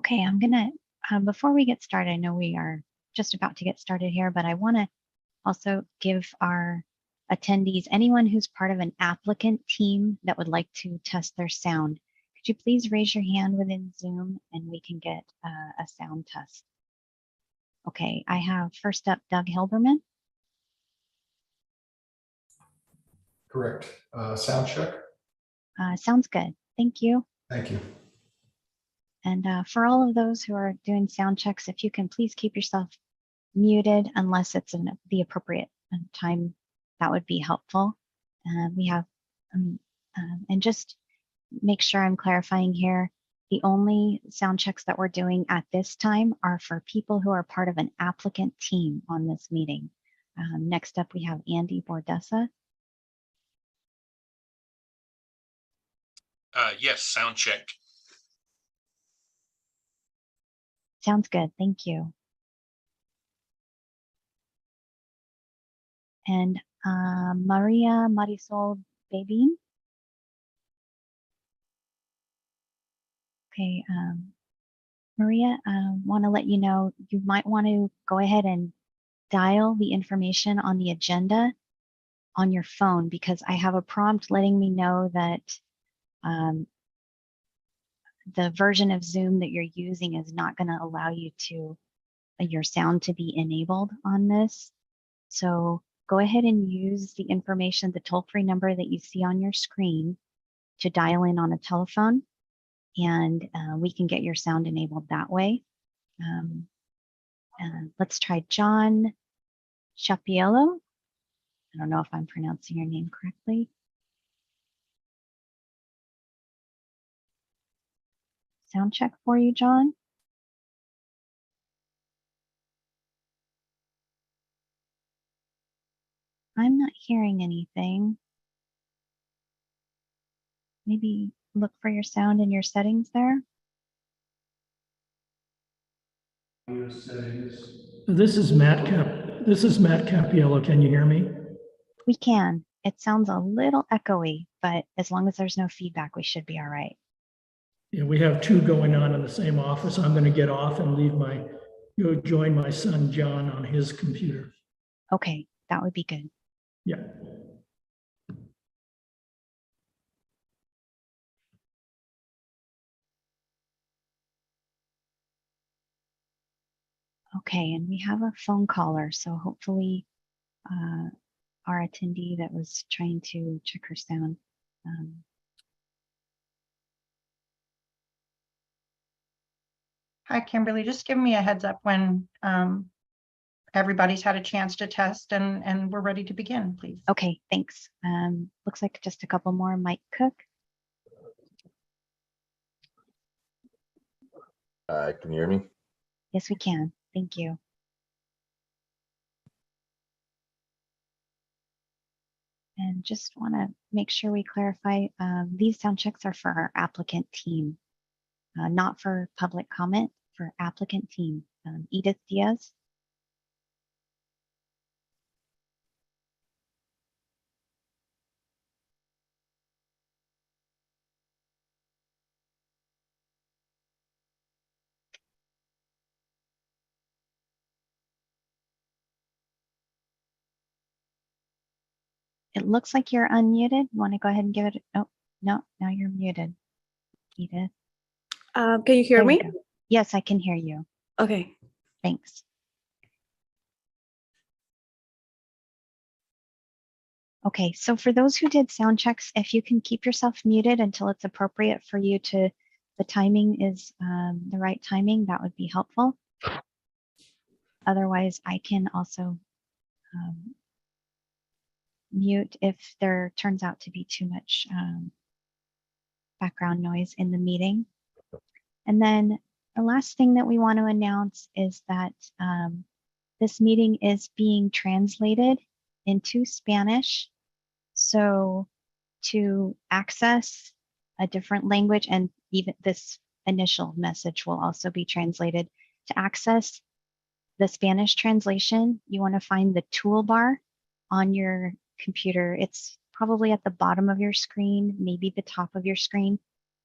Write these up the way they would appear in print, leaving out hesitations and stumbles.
Okay, I'm gonna, before we get started, I know we are just about to get started here, but I want to also give our attendees, anyone who's part of an applicant team that would like to test their sound, could you please raise your hand within Zoom and we can get a sound test. Okay, I have first up Doug Hilberman. Correct. Sound check. Sounds good. Thank you. Thank you. And for all of those who are doing sound checks, if you can please keep yourself muted unless it's in the appropriate time, that would be helpful. We have, and just make sure I'm clarifying here, the only sound checks that we're doing at this time are for people who are part of an applicant team on this meeting. Next up, we have Andy Bordessa. Yes, sound check. Sounds good, thank you. And Maria Marisol Babin. Okay, Maria, I want to let you know you might want to go ahead and dial the information on the agenda on your phone because I have a prompt letting me know that the version of Zoom that you're using is not going to allow you to your sound to be enabled on this. So go ahead and use the information, the toll-free number that you see on your screen to dial in on a telephone, and we can get your sound enabled that way. Let's try John Chapiello. I don't know if I'm pronouncing your name correctly. Sound check for you, John. I'm not hearing anything. Maybe look for your sound in your settings there. This is Matt Capiello. Can you hear me? We can. It sounds a little echoey, but as long as there's no feedback, we should be all right. Yeah, we have two going on in the same office. I'm going to get off and go join my son John on his computer. Okay, that would be good. Yeah. Okay, and we have a phone caller, so hopefully our attendee that was trying to check her sound. Hi, Kimberly. Just give me a heads up when everybody's had a chance to test and we're ready to begin, please. Okay, thanks. Looks like just a couple more. Mike Cook. Can you hear me? Yes, we can. Thank you. And just want to make sure we clarify, these sound checks are for our applicant team, not for public comment, for applicant team. Edith Diaz. It looks like you're unmuted. You want to go ahead and give it? Oh, no, now you're muted. Edith. Can you hear me? Yes, I can hear you. Okay. Thanks. Okay, so for those who did sound checks, if you can keep yourself muted until it's appropriate for you to, the timing is the right timing, that would be helpful. Otherwise, I can also mute if there turns out to be too much background noise in the meeting. And then the last thing that we want to announce is that this meeting is being translated into Spanish. So to access a different language, and even this initial message will also be translated, to access the Spanish translation, you want to find the toolbar on your computer. It's probably at the bottom of your screen, maybe the top of your screen,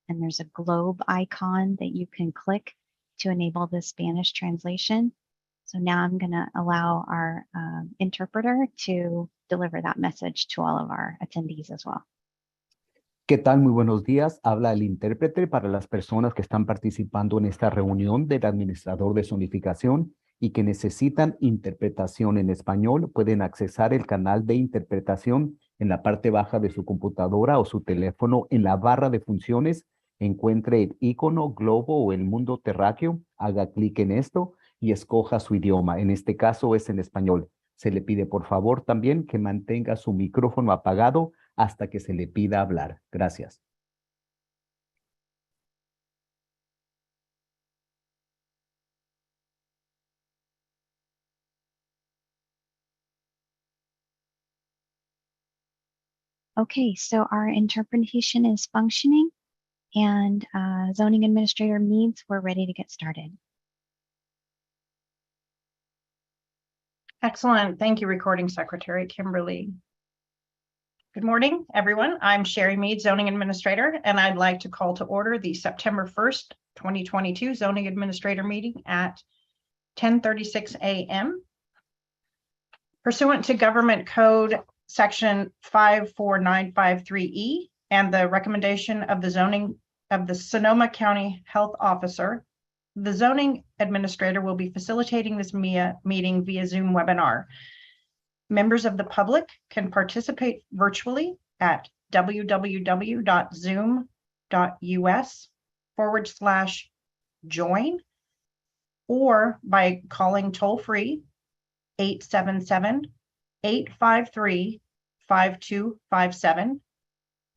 and there's a globe icon that you can click to enable the Spanish translation. So now I'm going to allow our interpreter to deliver that message to all of our attendees as well. ¿Qué tal? Muy buenos días. Habla el intérprete para las personas que están participando en esta reunión del administrador de zonificación y que necesitan interpretación en español. Pueden accesar el canal de interpretación en la parte baja de su computadora o su teléfono. En la barra de funciones encuentre el icono, globo o el mundo terráqueo. Haga clic en esto y escoja su idioma. En este caso es en español. Se le pide por favor también que mantenga su micrófono apagado hasta que se le pida hablar. Gracias. Okay, so our interpretation is functioning and zoning administrator Meads, we're ready to get started. Excellent. Thank you, Recording Secretary Kimberly. Good morning, everyone. I'm Sherry Mead, Zoning Administrator, and I'd like to call to order the September 1st, 2022 Zoning Administrator meeting at 10:36 a.m. Pursuant to Government Code Section 54953E and the recommendation of the Sonoma County Health Officer, the Zoning Administrator will be facilitating this meeting via Zoom webinar. Members of the public can participate virtually at www.zoom.us/join or by calling toll-free 877-853-5257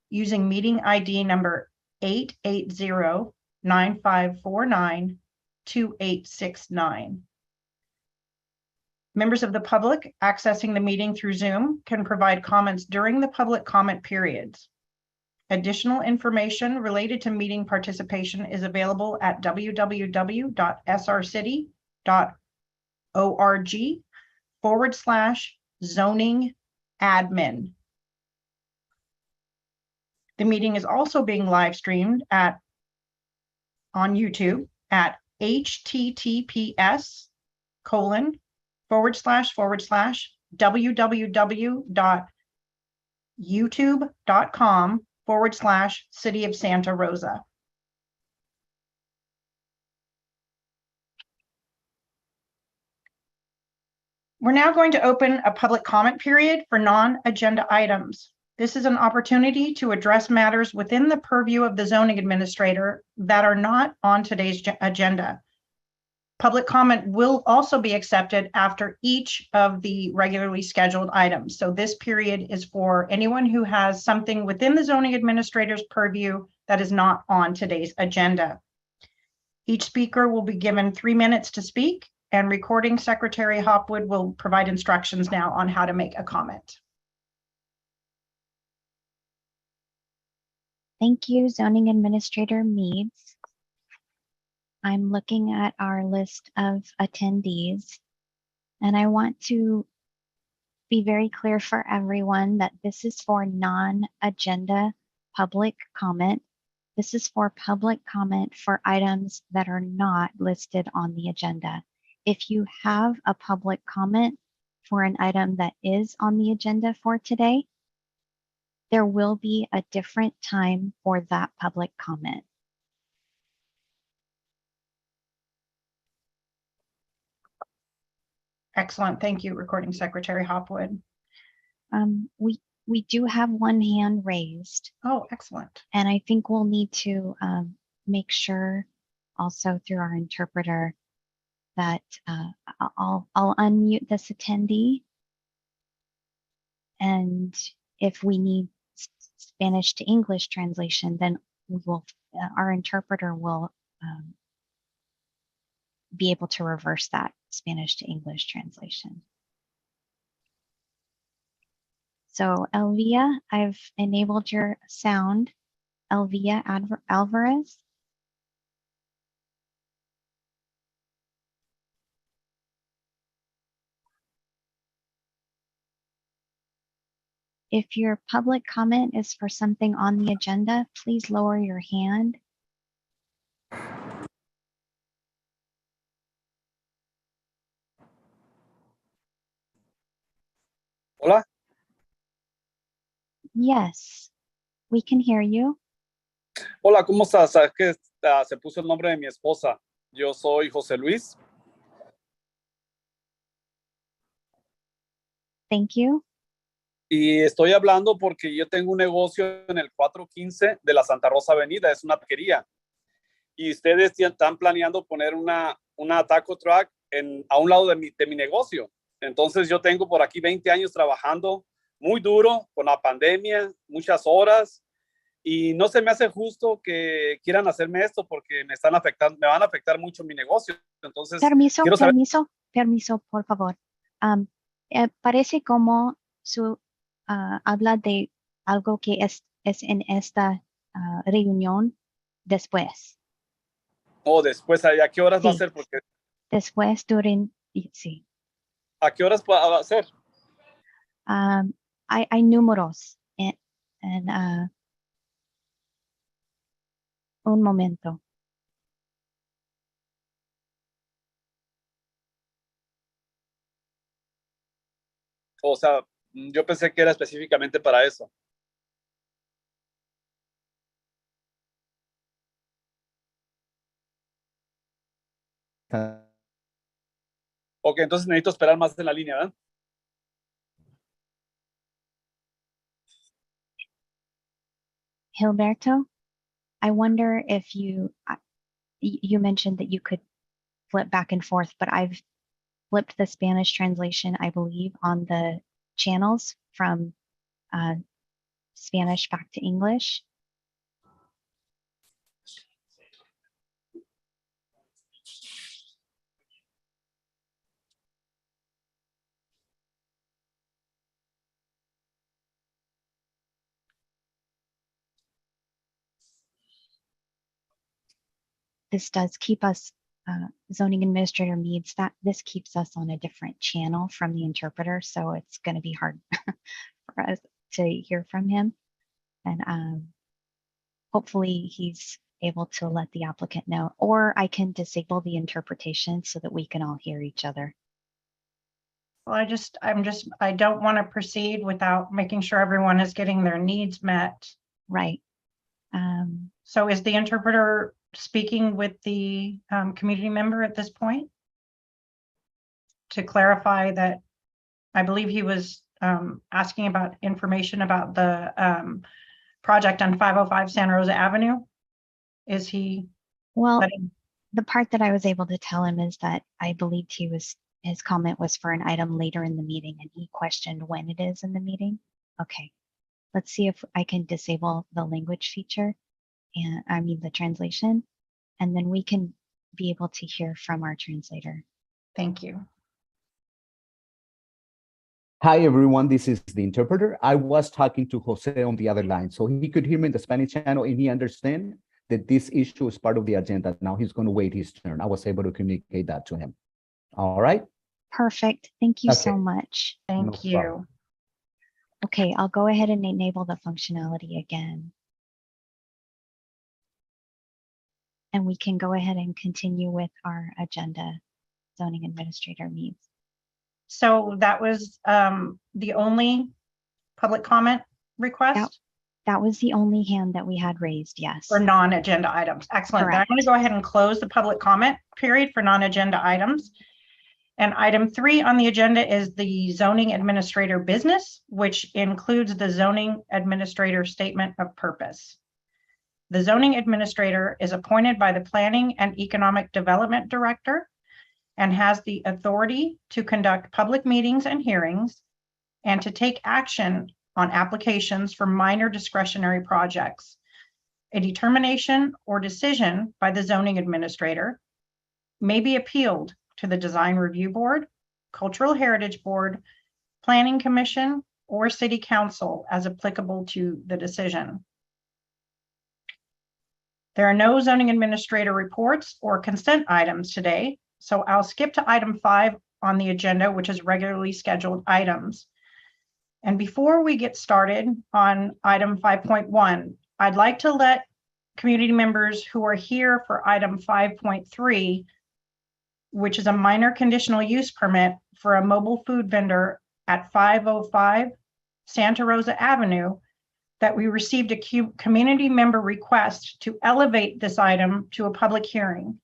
using meeting ID number 880-9549-2869. Members of the public accessing the meeting through Zoom can provide comments during the public comment periods. Additional information related to meeting participation is available at www.srcity.org/zoning admin. The meeting is also being live streamed on YouTube at https://www.youtube.com/City of Santa Rosa. We're now going to open a public comment period for non-agenda items. This is an opportunity to address matters within the purview of the zoning administrator that are not on today's agenda. Public comment will also be accepted after each of the regularly scheduled items. So this period is for anyone who has something within the zoning administrator's purview that is not on today's agenda. Each speaker will be given 3 minutes to speak, and Recording Secretary Hopwood will provide instructions now on how to make a comment. Thank you, Zoning Administrator Meads. I'm looking at our list of attendees, and I want to be very clear for everyone that this is for non-agenda public comment. This is for public comment for items that are not listed on the agenda. If you have a public comment for an item that is on the agenda for today, there will be a different time for that public comment. Excellent. Thank you, Recording Secretary Hopwood. We do have one hand raised, Oh, excellent. and I think we'll need to make sure also through our interpreter that I'll unmute this attendee, and if we need Spanish to English translation, then we will our interpreter will be able to reverse that Spanish to English translation. So Elvia, I've enabled your sound. Elvia Alvarez. If your public comment is for something on the agenda, please lower your hand. Hola, Yes, we can hear you. hola, ¿cómo estás? Sabes que se puso el nombre de mi esposa. Yo soy José Luis Thank you. y estoy hablando porque yo tengo un negocio en el 415 de la Santa Rosa Avenida, es una taquería. Y ustedes están planeando poner una taco truck a un lado de mi negocio. Entonces yo tengo por aquí 20 años trabajando muy duro con la pandemia, muchas horas. Y no se me hace justo que quieran hacerme esto porque me van a afectar mucho mi negocio. Entonces, Permiso, quiero saber, permiso, por favor. Am, parece como su habla de algo que es en esta reunión después. después, ¿a qué horas va a Sí. ser? Porque Después, sí. ¿a qué horas va a ser? Hay números un momento. O sea, yo pensé que era específicamente para eso. Ok, entonces necesito esperar más en la línea, ¿verdad? Gilberto, I wonder if you mentioned that you could flip back and forth, but I've flipped the Spanish translation, I believe, on the channels from Spanish back to English. This does keep us, zoning administrator needs that. This keeps us on a different channel from the interpreter, so it's going to be hard for us to hear from him. And hopefully he's able to let the applicant know, or I can disable the interpretation so that we can all hear each other. Well, I don't want to proceed without making sure everyone is getting their needs met. Right. So is the interpreter speaking with the community member at this point? To clarify that, I believe he was asking about information about the project on 505 Santa Rosa Avenue. Is he Well, letting? the part that I was able to tell him is that I believed his comment was for an item later in the meeting, and he questioned when it is in the meeting. Okay, let's see if I can disable the language feature, and I mean the translation, and then we can be able to hear from our translator. Thank you. Hi, everyone. This is the interpreter. I was talking to Jose on the other line, so he could hear me in the Spanish channel and he understand that this issue is part of the agenda. Now he's going to wait his turn. I was able to communicate that to him. All right. Perfect. Thank you so Okay. much. Thank No you. problem. Okay, I'll go ahead and enable the functionality again. And we can go ahead and continue with our agenda, zoning administrator needs. So that was the only public comment request That was the only hand that we had raised, yes. for non-agenda items. Excellent. Then I'm going to go ahead and close the public comment period for non-agenda items. And item 3 on the agenda is the zoning administrator business, which includes the zoning administrator statement of purpose. The zoning administrator is appointed by the Planning and Economic Development Director and has the authority to conduct public meetings and hearings and to take action on applications for minor discretionary projects. A determination or decision by the zoning administrator may be appealed to the Design Review Board, Cultural Heritage Board, Planning Commission, or City Council as applicable to the decision. There are no zoning administrator reports or consent items today, so I'll skip to item 5 on the agenda, which is regularly scheduled items. And before we get started on item 5.1, I'd like to let community members who are here for item 5.3, which is a minor conditional use permit for a mobile food vendor at 505 Santa Rosa Avenue that we received a community member request to elevate this item to a public hearing.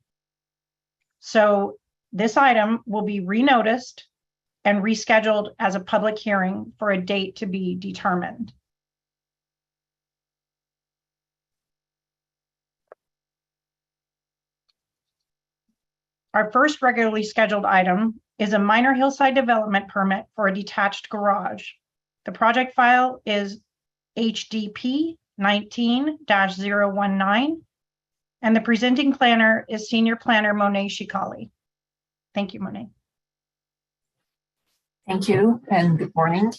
So this item will be renoticed and rescheduled as a public hearing for a date to be determined. Our first regularly scheduled item is a minor hillside development permit for a detached garage. The project file is HDP 19-019, and the presenting planner is Senior Planner Monet Shikali. Thank you, Monet. Thank you and good morning.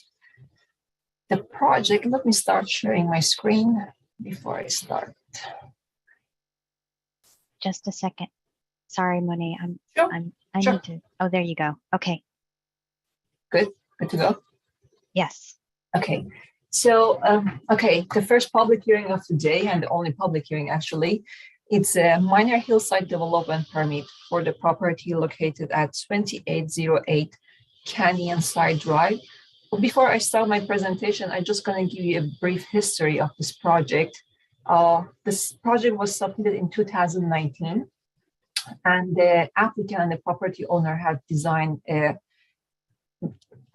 The project, let me start sharing my screen before I start. Just a second. Sorry, Monet. Sure, I sure. need to. Oh, there you go. Okay. Good to go. Yes. Okay, so, the first public hearing of the day and the only public hearing actually, it's a minor hillside development permit for the property located at 2808 Canyon Side Drive. But before I start my presentation, I'm just going to give you a brief history of this project. This project was submitted in 2019, and the applicant and the property owner had designed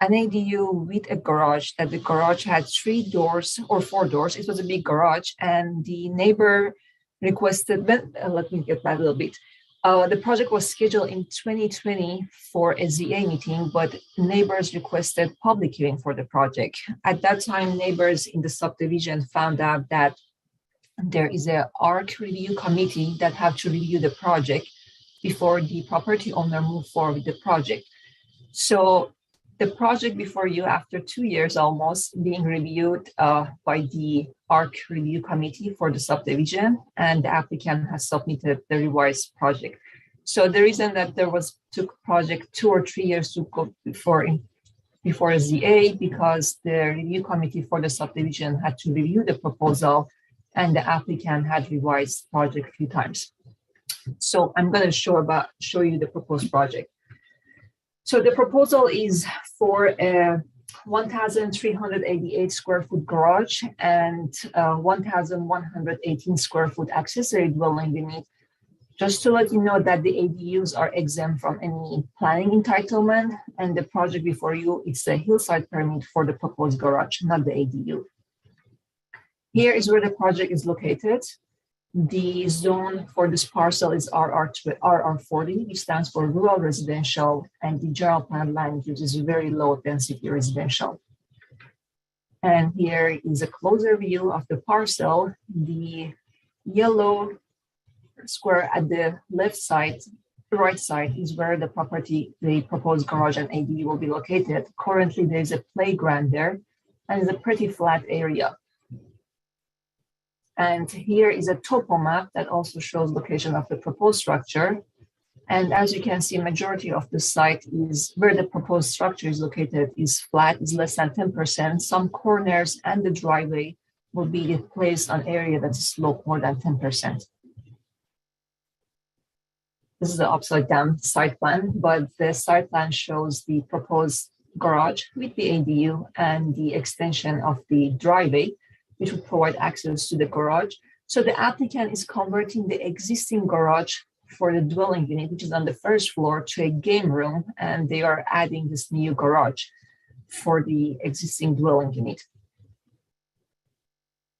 an ADU with a garage, that the garage had 3 doors or 4 doors. It was a big garage, and the neighbor requested, let me get back a little bit. The project was scheduled in 2020 for a ZA meeting, but neighbors requested public hearing for the project. At that time, neighbors in the subdivision found out that there is a ARC review committee that have to review the project before the property owner move forward with the project. So the project before you, after 2 years almost, being reviewed by the ARC review committee for the subdivision, and the applicant has submitted the revised project. So the reason that took project 2 or 3 years to go before a ZA, because the review committee for the subdivision had to review the proposal, and the applicant had revised project a few times. So I'm going to show you the proposed project. So the proposal is for a 1,388 square foot garage and 1,118 square foot accessory dwelling unit. Just to let you know that the ADUs are exempt from any planning entitlement, and the project before you, it's a hillside permit for the proposed garage, not the ADU. Here is where the project is located. The zone for this parcel is RR40, which stands for rural residential, and the general plan land use is very low density residential. And here is a closer view of the parcel. The yellow square at the left side, the right side, is where the proposed garage and ADU will be located. Currently, there's a playground there, and it's a pretty flat area. And here is a topo map that also shows location of the proposed structure. And as you can see, majority of the site is where the proposed structure is located is flat, is less than 10%. Some corners and the driveway will be placed on area that's sloped more than 10%. This is the upside down site plan, but the site plan shows the proposed garage with the ADU and the extension of the driveway, which would provide access to the garage. So the applicant is converting the existing garage for the dwelling unit, which is on the first floor, to a game room, and they are adding this new garage for the existing dwelling unit.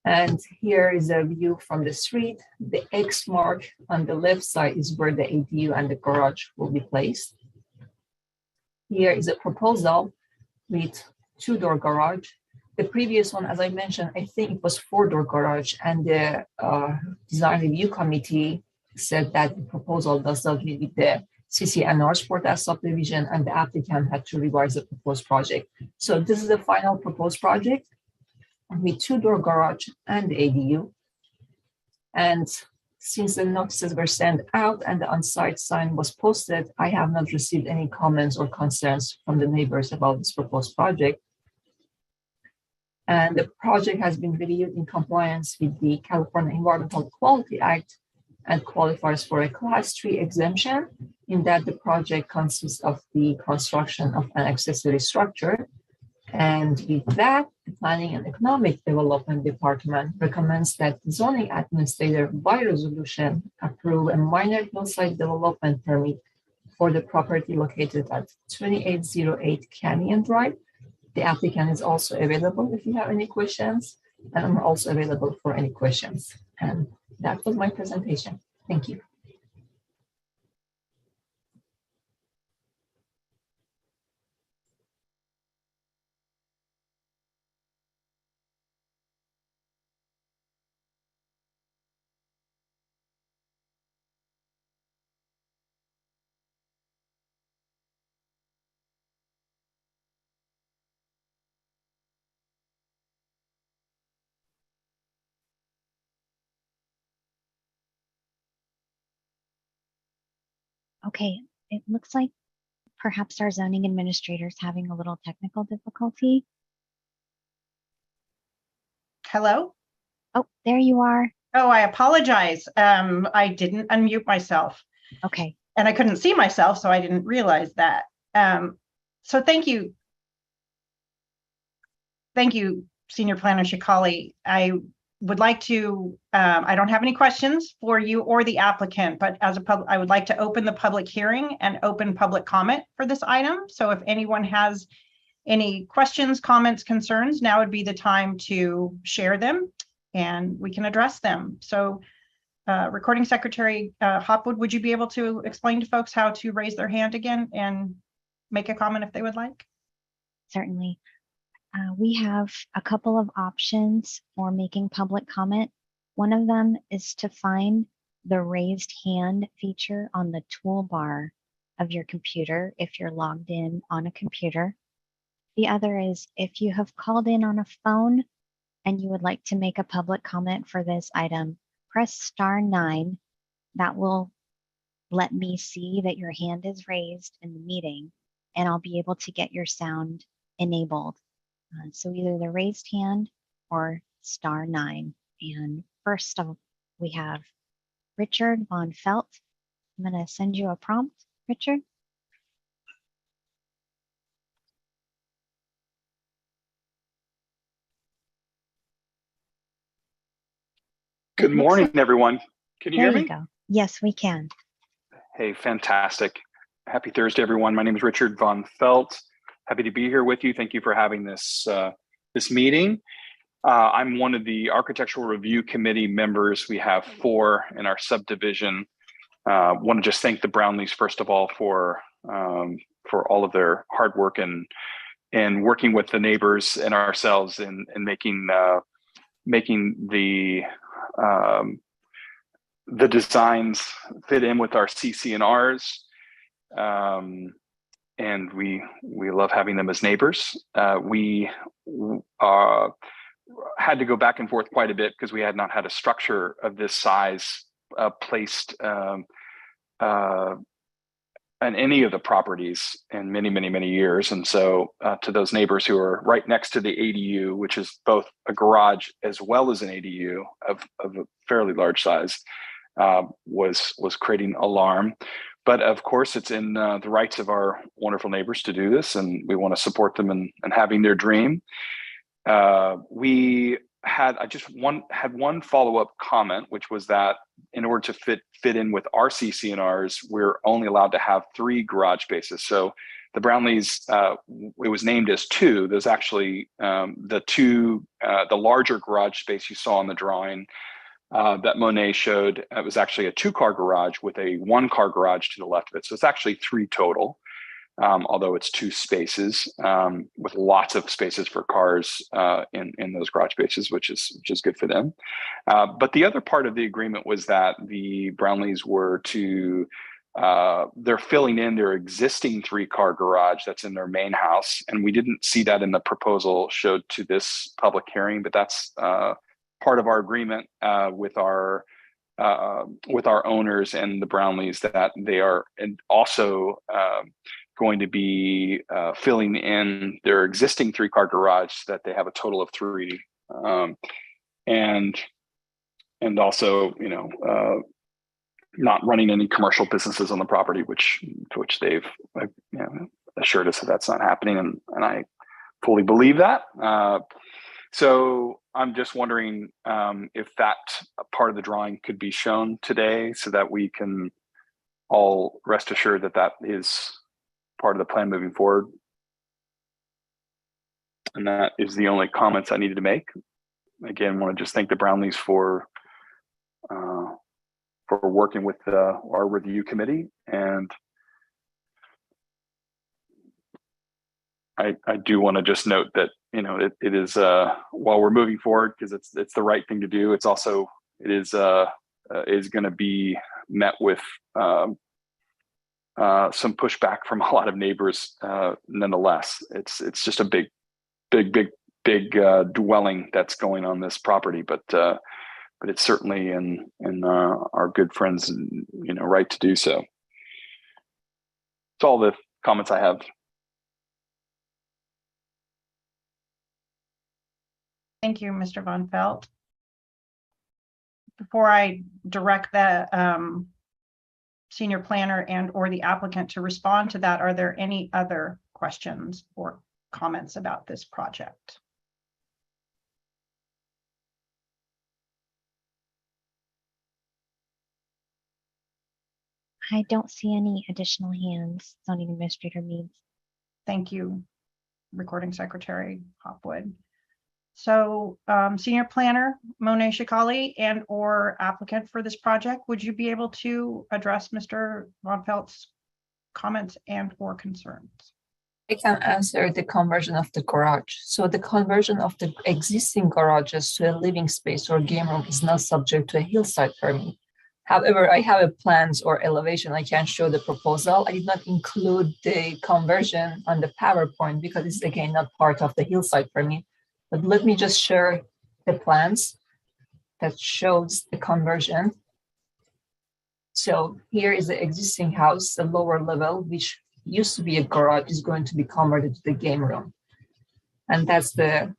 And here is a view from the street. The X mark on the left side is where the ADU and the garage will be placed. Here is a proposal with 2-door garage. The previous one, as I mentioned, I think it was 4-door garage, and the design review committee said that the proposal does not meet with the CCNRs for that subdivision, and the applicant had to revise the proposed project. So this is the final proposed project with 2-door garage and the ADU. And since the notices were sent out and the on-site sign was posted, I have not received any comments or concerns from the neighbors about this proposed project. And the project has been reviewed in compliance with the California Environmental Quality Act and qualifies for a Class 3 exemption, in that the project consists of the construction of an accessory structure. And with that, the Planning and Economic Development Department recommends that the zoning administrator by resolution approve a minor hillside development permit for the property located at 2808 Canyon Drive. The applicant is also available if you have any questions, and I'm also available for any questions. And that was my presentation. Thank you. Okay, it looks like perhaps our zoning administrator is having a little technical difficulty. Hello? Oh, there you are. Oh, I apologize. I didn't unmute myself Okay, and I couldn't see myself, so I didn't realize that. So thank you. Thank you, Senior Planner Shikali. I would like to, I don't have any questions for you or the applicant, but as a public, I would like to open the public hearing and open public comment for this item. So if anyone has any questions, comments, concerns, now would be the time to share them and we can address them. So Recording Secretary Hopwood, would you be able to explain to folks how to raise their hand again and make a comment if they would like? certainly. We have a couple of options for making public comment. One of them is to find the raised hand feature on the toolbar of your computer if you're logged in on a computer. The other is if you have called in on a phone and you would like to make a public comment for this item, press *9. That will let me see that your hand is raised in the meeting and I'll be able to get your sound enabled. So either the raised hand or *9. And first we have Richard Von Felt. I'm going to send you a prompt, Richard. Good morning, everyone. Can you There hear you me? go. Yes, we can. Hey, fantastic. Happy Thursday, everyone. My name is Richard Von Felt. Happy to be here with you. Thank you for having this meeting. I'm one of the Architectural Review Committee members. We have 4 in our subdivision. Want to just thank the Brownlees, first of all, for all of their hard work and working with the neighbors and ourselves in making the designs fit in with our CC&Rs. And we love having them as neighbors. We had to go back and forth quite a bit because we had not had a structure of this size placed on any of the properties in many years. And so to those neighbors who are right next to the ADU, which is both a garage as well as an ADU of a fairly large size, was creating alarm. But of course, it's in the rights of our wonderful neighbors to do this, and we want to support them in having their dream. I just had one follow-up comment, which was that in order to fit in with our CC&Rs, we're only allowed to have 3 garage spaces. So the Brownlees, it was named as 2. There's actually the larger garage space you saw in the drawing that Monet showed. It was actually a 2-car garage with a 1-car garage to the left of it. So it's actually 3 total. Although it's 2 spaces with lots of spaces for cars in those garage spaces, which is good for them. But the other part of the agreement was that the Brownlees were they're filling in their existing 3-car garage that's in their main house, and we didn't see that in the proposal showed to this public hearing, but that's part of our agreement with our owners and the Brownlees, that they are also going to be filling in their existing 3-car garage, so that they have a total of 3, and also, not running any commercial businesses on the property, which they've assured us that that's not happening, and I fully believe that. So I'm just wondering if that part of the drawing could be shown today so that we can all rest assured that that is part of the plan moving forward. And that is the only comments I needed to make. Again, want to just thank the Brownlees for working with our review committee, and I do want to just note that it is while we're moving forward, because it's the right thing to do, it's also is going to be met with some pushback from a lot of neighbors. Nonetheless, it's just a big dwelling that's going on this property, but it's certainly in our good friends right to do so. That's all the comments I have. Thank you, Mr. Von Pelt. Before I direct the senior planner and or the applicant to respond to that, are there any other questions or comments about this project? I don't see any additional hands. Zoning Administrator Means. Thank you, Recording Secretary Hopwood. So Senior Planner Monet Shikali and or applicant for this project, would you be able to address Mr. Von Pelt's comments and or concerns? I can answer the conversion of the garage. So the conversion of the existing garages to a living space or game room is not subject to a hillside permit. However, I have a plans or elevation. I can show the proposal. I did not include the conversion on the PowerPoint because it's again not part of the hillside permit. But let me just share the plans that shows the conversion. So here is the existing house, the lower level, which used to be a garage, is going to be converted to the game room. And that's the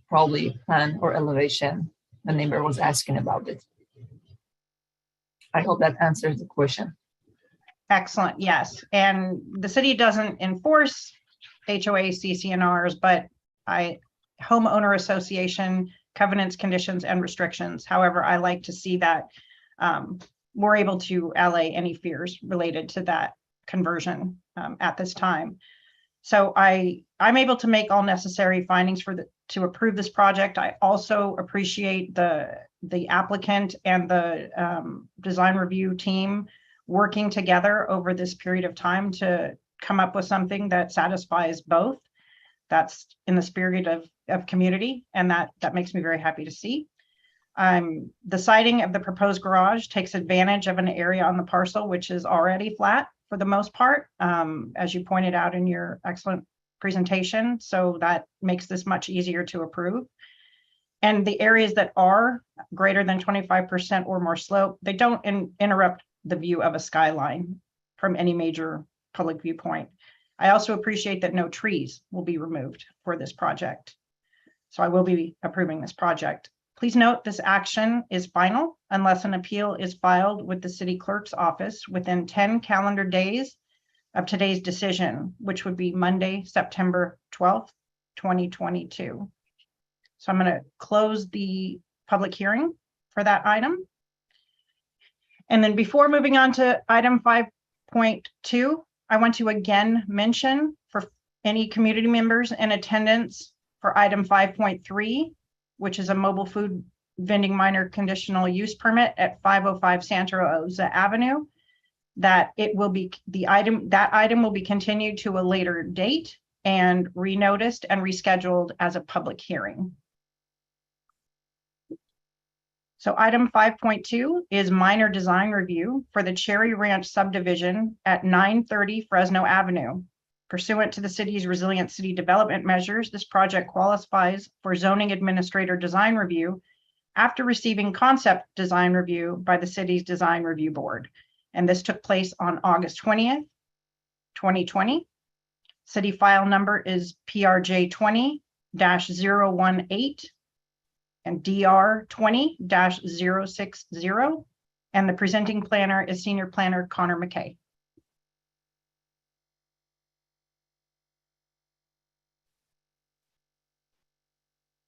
probably plan or elevation the neighbor was asking about it. I hope that answers the question. Excellent, yes. And the city doesn't enforce HOA CCNRs, but homeowner association covenants, conditions, and restrictions. However, I like to see that we're able to allay any fears related to that conversion at this time. So I'm able to make all necessary findings to approve this project. I also appreciate the applicant and the design review team working together over this period of time to come up with something that satisfies both. That's in the spirit of community, and that makes me very happy to see. The siting of the proposed garage takes advantage of an area on the parcel which is already flat for the most part, as you pointed out in your excellent presentation. So that makes this much easier to approve. And the areas that are greater than 25% or more slope, they don't interrupt the view of a skyline from any major public viewpoint. I also appreciate that no trees will be removed for this project. So I will be approving this project. Please note this action is final unless an appeal is filed with the city clerk's office within 10 calendar days of today's decision, which would be Monday, September 12th, 2022. So I'm going to close the public hearing for that item. And then before moving on to item 5.2, I want to again mention for any community members in attendance for item 5.3, which is a mobile food vending minor conditional use permit at 505 Santa Rosa Avenue, that it will be that item will be continued to a later date and renoticed and rescheduled as a public hearing. So item 5.2 is minor design review for the Cherry Ranch subdivision at 930 Fresno Avenue. Pursuant to the city's resilient city development measures, this project qualifies for zoning administrator design review after receiving concept design review by the city's design review board. And this took place on August 20th, 2020. City file number is PRJ 20-018 and DR 20-060. And the presenting planner is Senior Planner Connor McKay.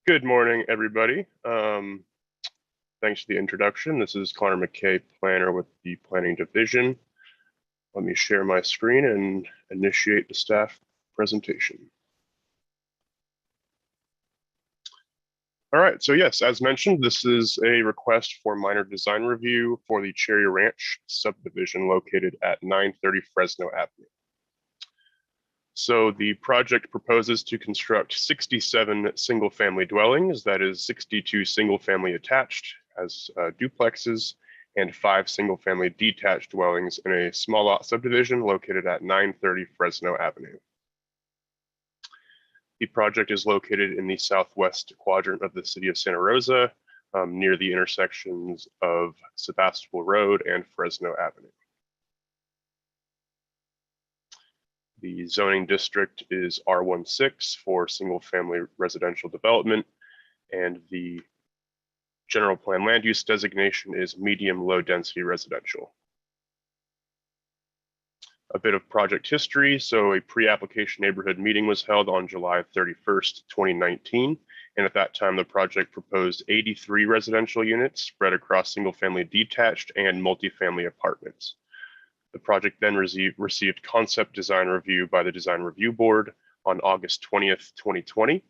Good morning, everybody. Thanks for the introduction. This is Connor McKay, planner with the Planning Division. Let me share my screen and initiate the staff presentation. All right, so yes, as mentioned, this is a request for minor design review for the Cherry Ranch subdivision located at 930 Fresno Avenue. So the project proposes to construct 67 single-family dwellings, that is 62 single-family attached as duplexes, and 5 single-family detached dwellings in a small lot subdivision located at 930 Fresno Avenue. The project is located in the southwest quadrant of the city of Santa Rosa, near the intersections of Sebastopol Road and Fresno Avenue. The zoning district is R16 for single-family residential development, and the general plan land use designation is medium low density residential. A bit of project history. So a pre-application neighborhood meeting was held on July 31st, 2019. And at that time, the project proposed 83 residential units spread across single-family detached and multifamily apartments. The project then received concept design review by the Design Review Board on August 20th, 2020.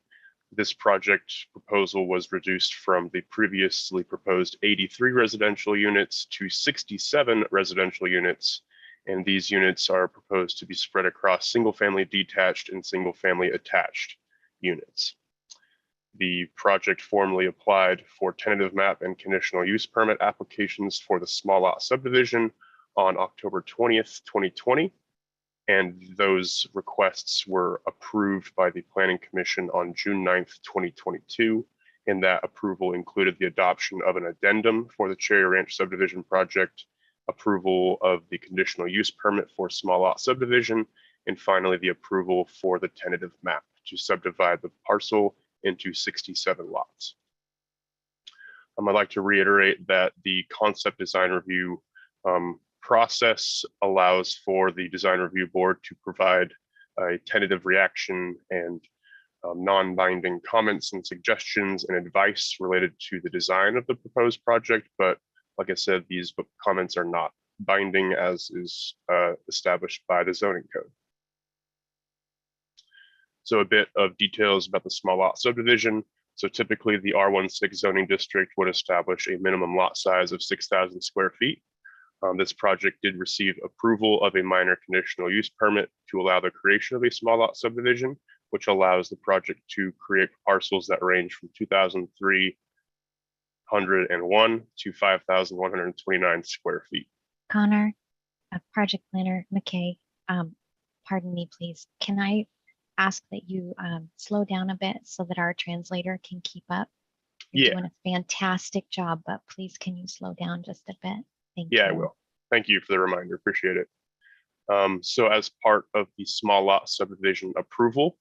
This project proposal was reduced from the previously proposed 83 residential units to 67 residential units, and these units are proposed to be spread across single-family detached and single-family attached units. The project formally applied for tentative map and conditional use permit applications for the small lot subdivision on October 20th, 2020, and those requests were approved by the Planning Commission on June 9th, 2022, and that approval included the adoption of an addendum for the Cherry Ranch subdivision project, approval of the conditional use permit for small lot subdivision, and finally the approval for the tentative map to subdivide the parcel into 67 lots. I'd like to reiterate that the concept design review process allows for the design review board to provide a tentative reaction and non-binding comments and suggestions and advice related to the design of the proposed project. But like I said, these comments are not binding as is established by the zoning code. So a bit of details about the small lot subdivision. So typically the R16 zoning district would establish a minimum lot size of 6,000 square feet. This project did receive approval of a minor conditional use permit to allow the creation of a small lot subdivision, which allows the project to create parcels that range from 2,301 to 5,129 square feet. Connor, project planner McKay, pardon me, please. Can I ask that you slow down a bit so that our translator can keep up? You're doing a fantastic job, but please can you slow down just a bit? Thank you. I will. Thank you for the reminder. Appreciate it. So as part of the small lot subdivision approval,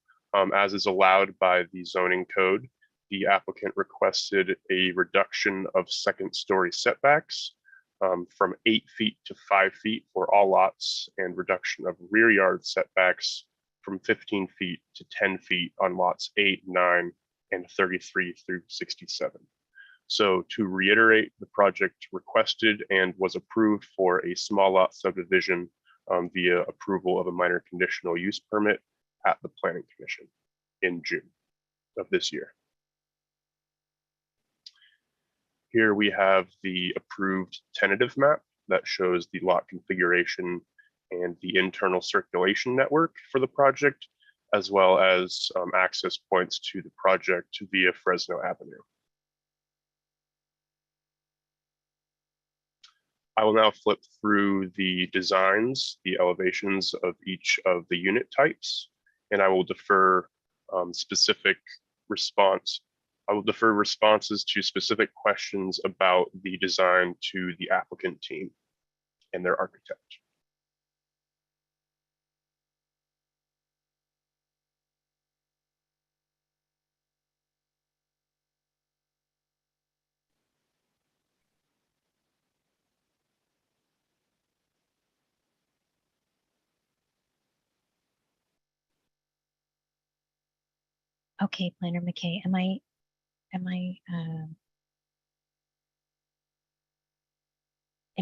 as is allowed by the zoning code, the applicant requested a reduction of second story setbacks from 8 feet to 5 feet for all lots, and reduction of rear yard setbacks from 15 feet to 10 feet on lots 8, 9, and 33 through 67. So to reiterate, the project requested and was approved for a small lot subdivision via approval of a minor conditional use permit at the Planning Commission in June of this year. Here we have the approved tentative map that shows the lot configuration and the internal circulation network for the project, as well as access points to the project via Fresno Avenue. I will now flip through the designs, the elevations of each of the unit types, and I will defer responses to specific questions about the design to the applicant team and their architect. Okay, Planner McKay, am I am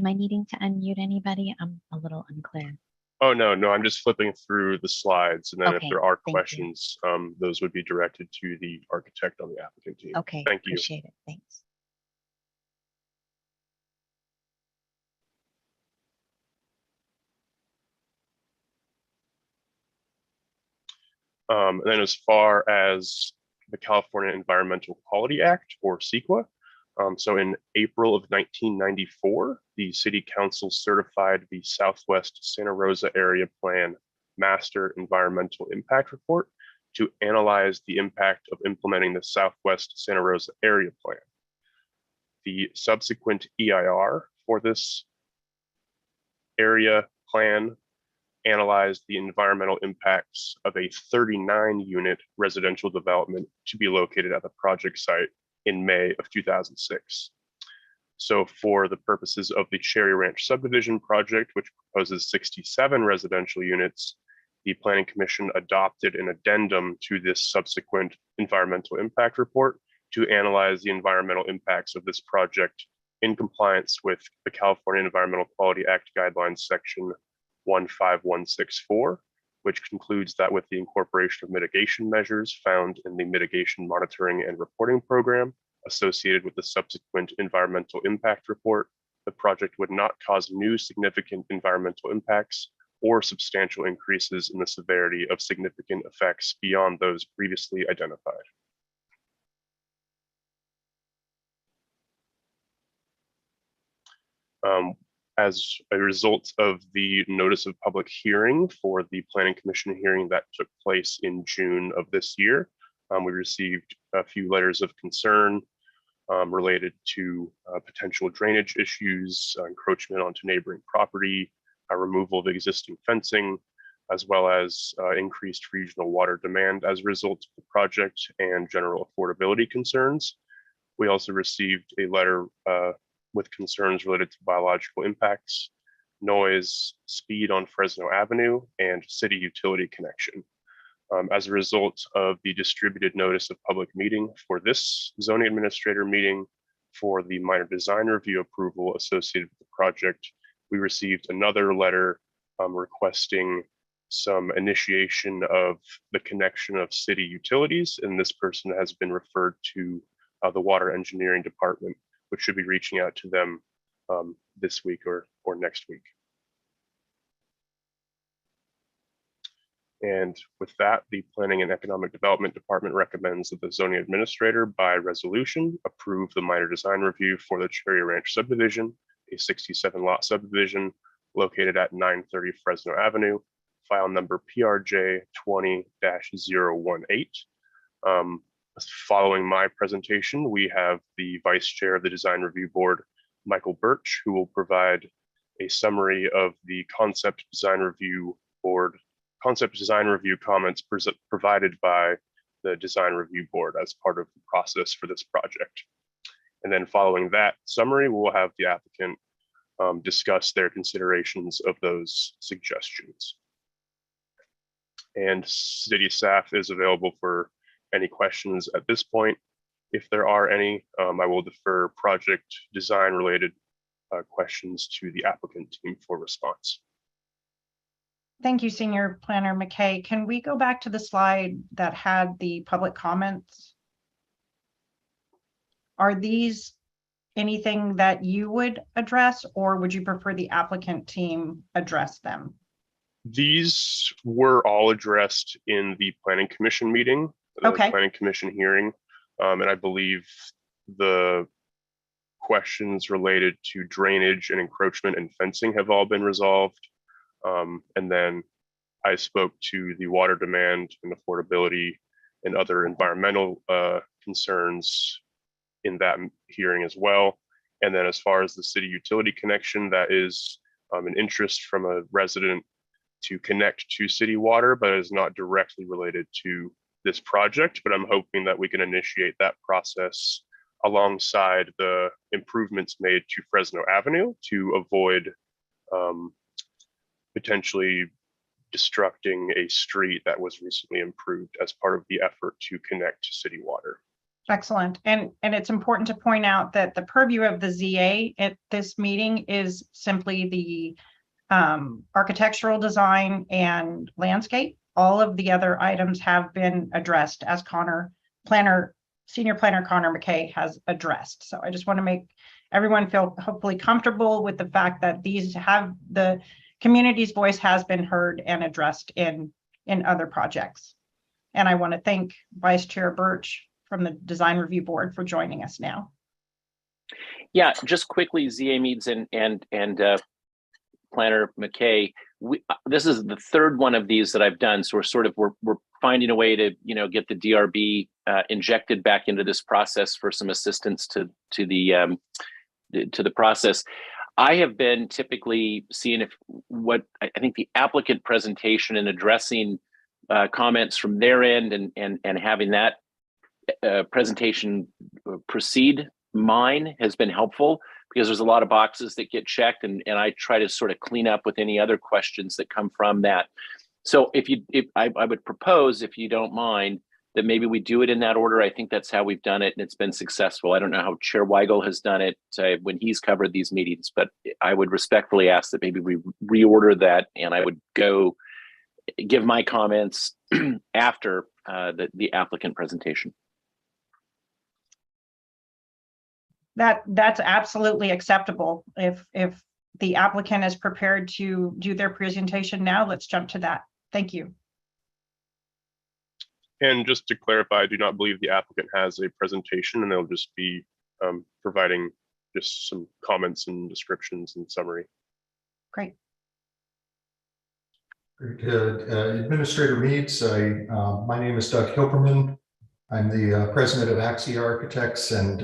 I needing to unmute anybody? I'm a little unclear. Oh, no, I'm just flipping through the slides. And then if Okay, there are thank you. questions, those would be directed to the architect on the applicant team. Okay, Thank you. appreciate it. Thanks. And then as far as the California Environmental Quality Act, or CEQA, so in April of 1994, the City Council certified the Southwest Santa Rosa Area Plan Master Environmental Impact Report to analyze the impact of implementing the Southwest Santa Rosa Area Plan. The subsequent EIR for this area plan analyzed the environmental impacts of a 39-unit residential development to be located at the project site in May of 2006. So for the purposes of the Cherry Ranch subdivision project, which proposes 67 residential units, the Planning Commission adopted an addendum to this subsequent environmental impact report to analyze the environmental impacts of this project in compliance with the California Environmental Quality Act guidelines section 15164, which concludes that with the incorporation of mitigation measures found in the mitigation monitoring and reporting program associated with the subsequent environmental impact report, the project would not cause new significant environmental impacts or substantial increases in the severity of significant effects beyond those previously identified. As a result of the notice of public hearing for the Planning Commission hearing that took place in June of this year, we received a few letters of concern related to potential drainage issues, encroachment onto neighboring property, removal of existing fencing, as well as increased regional water demand as a result of the project and general affordability concerns. We also received a letter with concerns related to biological impacts, noise, speed on Fresno Avenue, and city utility connection. As a result of the distributed notice of public meeting for this zoning administrator meeting for the minor design review approval associated with the project, we received another letter requesting some initiation of the connection of city utilities, and this person has been referred to the water engineering department, which should be reaching out to them this week or next week. And with that, the Planning and Economic Development Department recommends that the zoning administrator by resolution approve the minor design review for the Cherry Ranch subdivision, a 67 lot subdivision located at 930 Fresno Avenue, file number PRJ 20-018. Following my presentation, we have the Vice Chair of the Design Review Board, Michael Birch, who will provide a summary of the Concept Design Review comments provided by the Design Review Board as part of the process for this project. And then following that summary, we'll have the applicant discuss their considerations of those suggestions. And city staff is available for any questions at this point. If there are any, I will defer project design related questions to the applicant team for response. Thank you, Senior Planner McKay. Can we go back to the slide that had the public comments? Are these anything that you would address, or would you prefer the applicant team address them? These were all addressed in the Planning Commission meeting, the Planning Commission hearing, and I believe the questions related to drainage and encroachment and fencing have all been resolved. And then I spoke to the water demand and affordability and other environmental concerns in that hearing as well. And then as far as the city utility connection, that is an interest from a resident to connect to city water, but is not directly related to this project. But I'm hoping that we can initiate that process alongside the improvements made to Fresno Avenue to avoid potentially destructing a street that was recently improved as part of the effort to connect to city water. Excellent. And it's important to point out that the purview of the ZA at this meeting is simply the architectural design and landscape. All of the other items have been addressed as Senior Planner Connor McKay has addressed. So I just want to make everyone feel hopefully comfortable with the fact that the community's voice has been heard and addressed in other projects. And I want to thank Vice Chair Birch from the Design Review Board for joining us now. Yeah, just quickly, ZA Meads and Planner McKay. This is the third one of these that I've done, so we're finding a way to get the DRB injected back into this process for some assistance to the process. I have been typically seeing what I think the applicant presentation and addressing comments from their end and having that presentation precede mine has been helpful, because there's a lot of boxes that get checked, and I try to sort of clean up with any other questions that come from that. So I would propose, if you don't mind, that maybe we do it in that order. I think that's how we've done it, and it's been successful. I don't know how Chair Weigel has done it when he's covered these meetings, but I would respectfully ask that maybe we reorder that, and I would go give my comments after the applicant presentation. That's absolutely acceptable. If the applicant is prepared to do their presentation now, let's jump to that. Thank you. And just to clarify, I do not believe the applicant has a presentation, and they'll just be providing just some comments and descriptions and summary. Great. Very good. Administrator Meads, my name is Doug Hilperman. I'm the president of Axia Architects, and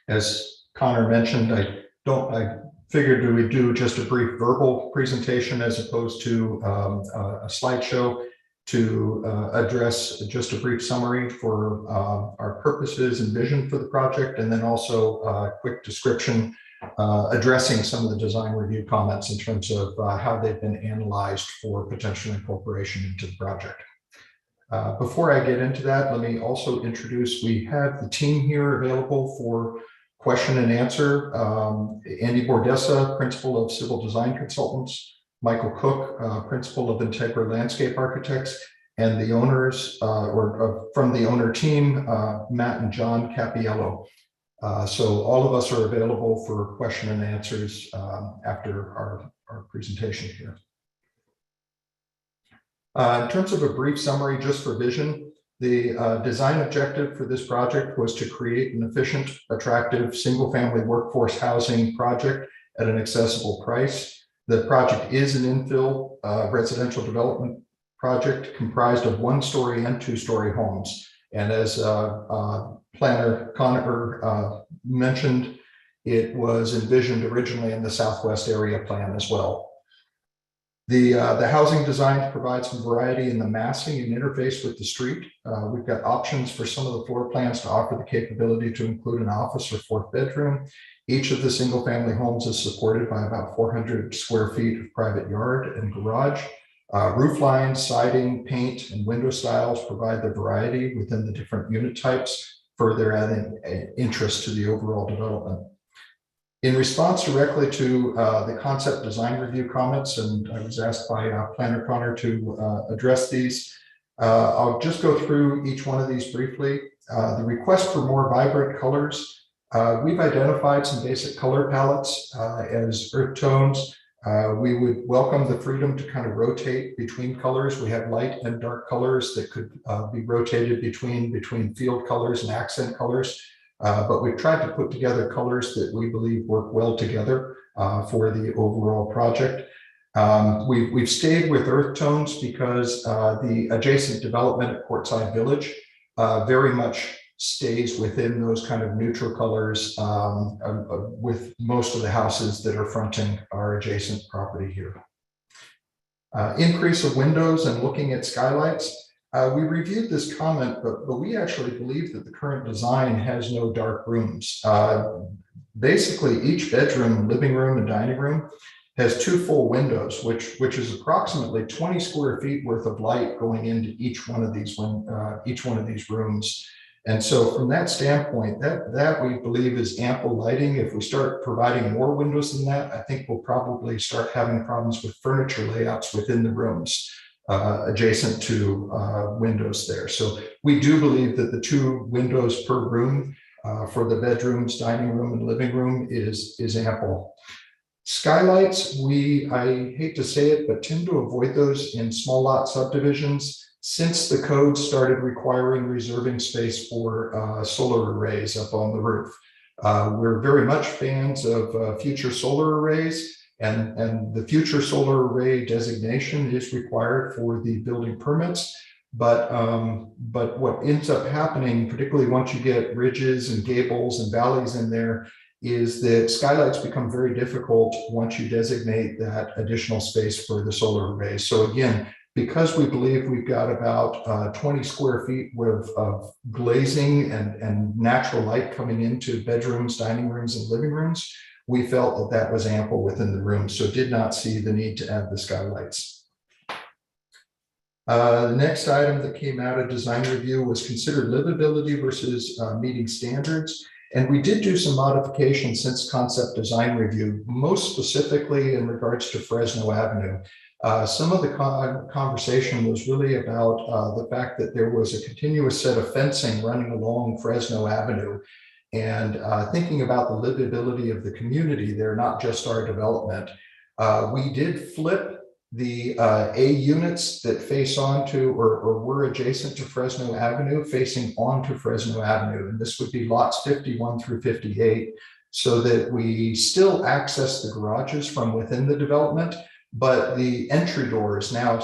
as Connor mentioned, I figured we do just a brief verbal presentation as opposed to a slideshow to address just a brief summary for our purposes and vision for the project, and then also a quick description addressing some of the design review comments in terms of how they've been analyzed for potential incorporation into the project. Before I get into that, let me also introduce, we have the team here available for question and answer. Andy Bordessa, Principal of Civil Design Consultants, Michael Cook, Principal of Integra Landscape Architects, and the owners, from the owner team, Matt and John Capiello. So all of us are available for question and answers after our presentation here. In terms of a brief summary, just for vision, the design objective for this project was to create an efficient, attractive, single-family workforce housing project at an accessible price. The project is an infill residential development project comprised of 1-story and 2-story homes. And as Planner Connor mentioned, it was envisioned originally in the Southwest Area Plan as well. The housing design provides some variety in the massing and interface with the street. We've got options for some of the floor plans to offer the capability to include an office or 4th bedroom. Each of the single family homes is supported by about 400 square feet of private yard and garage. Roof lines, siding, paint, and window styles provide the variety within the different unit types, further adding interest to the overall development. In response directly to the concept design review comments, and I was asked by Planner Connor to address these, I'll just go through each one of these briefly. The request for more vibrant colors. We've identified some basic color palettes as earth tones. We would welcome the freedom to kind of rotate between colors. We have light and dark colors that could be rotated between field colors and accent colors. But we've tried to put together colors that we believe work well together for the overall project. We've stayed with earth tones because the adjacent development at Quartzsite Village very much stays within those kind of neutral colors with most of the houses that are fronting our adjacent property here. Increase of windows and looking at skylights. We reviewed this comment, but we actually believe that the current design has no dark rooms. Basically, each bedroom, living room, and dining room has 2 full windows, which is approximately 20 square feet worth of light going into each one of these rooms. And so from that standpoint, that we believe is ample lighting. If we start providing more windows than that, I think we'll probably start having problems with furniture layouts within the rooms adjacent to windows there. So we do believe that the 2 windows per room for the bedrooms, dining room, and living room is ample. Skylights, I hate to say it, but tend to avoid those in small lot subdivisions since the code started requiring reserving space for solar arrays up on the roof. We're very much fans of future solar arrays, and the future solar array designation is required for the building permits. But what ends up happening, particularly once you get ridges and gables and valleys in there, is that skylights become very difficult once you designate that additional space for the solar arrays. So again, because we believe we've got about 20 square feet worth of glazing and natural light coming into bedrooms, dining rooms, and living rooms, we felt that was ample within the room, so did not see the need to add the skylights. The next item that came out of design review was considered livability versus meeting standards. And we did do some modifications since concept design review, most specifically in regards to Fresno Avenue. Some of the conversation was really about the fact that there was a continuous set of fencing running along Fresno Avenue, and thinking about the livability of the community there, not just our development. We did flip the A units that face onto or were adjacent to Fresno Avenue facing onto Fresno Avenue. And this would be lots 51 through 58, so that we still access the garages from within the development, but the entry door is now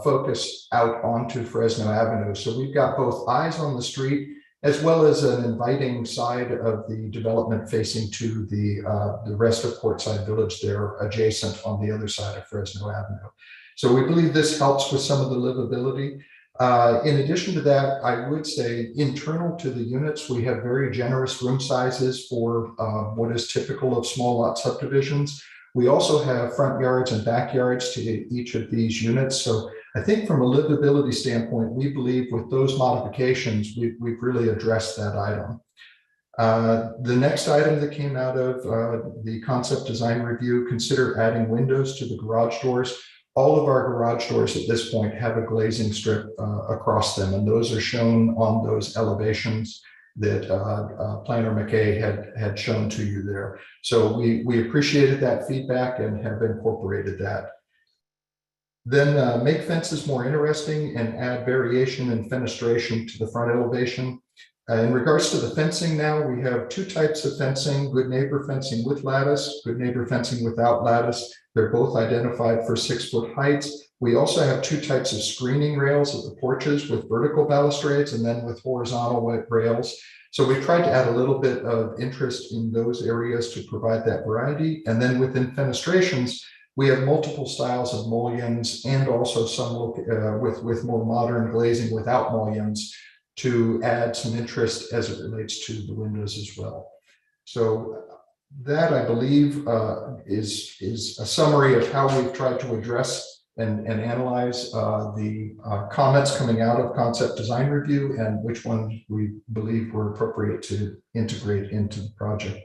focused out onto Fresno Avenue. So we've got both eyes on the street as well as an inviting side of the development facing to the rest of Portside Village there adjacent on the other side of Fresno Avenue. So we believe this helps with some of the livability. In addition to that, I would say internal to the units, we have very generous room sizes for what is typical of small lot subdivisions. We also have front yards and backyards to each of these units. So I think from a livability standpoint, we believe with those modifications, we've really addressed that item. The next item that came out of the concept design review, consider adding windows to the garage doors. All of our garage doors at this point have a glazing strip across them, and those are shown on those elevations that Planner McKay had shown to you there. So we appreciated that feedback and have incorporated that. Then make fences more interesting and add variation and fenestration to the front elevation. In regards to the fencing now, we have 2 types of fencing: good neighbor fencing with lattice, good neighbor fencing without lattice. They're both identified for 6-foot heights. We also have 2 types of screening rails at the porches with vertical balustrades and then with horizontal rails. So we've tried to add a little bit of interest in those areas to provide that variety. And then within fenestrations, we have multiple styles of mullions and also some with more modern glazing without mullions to add some interest as it relates to the windows as well. So that, I believe, is a summary of how we've tried to address and analyze the comments coming out of concept design review and which ones we believe were appropriate to integrate into the project.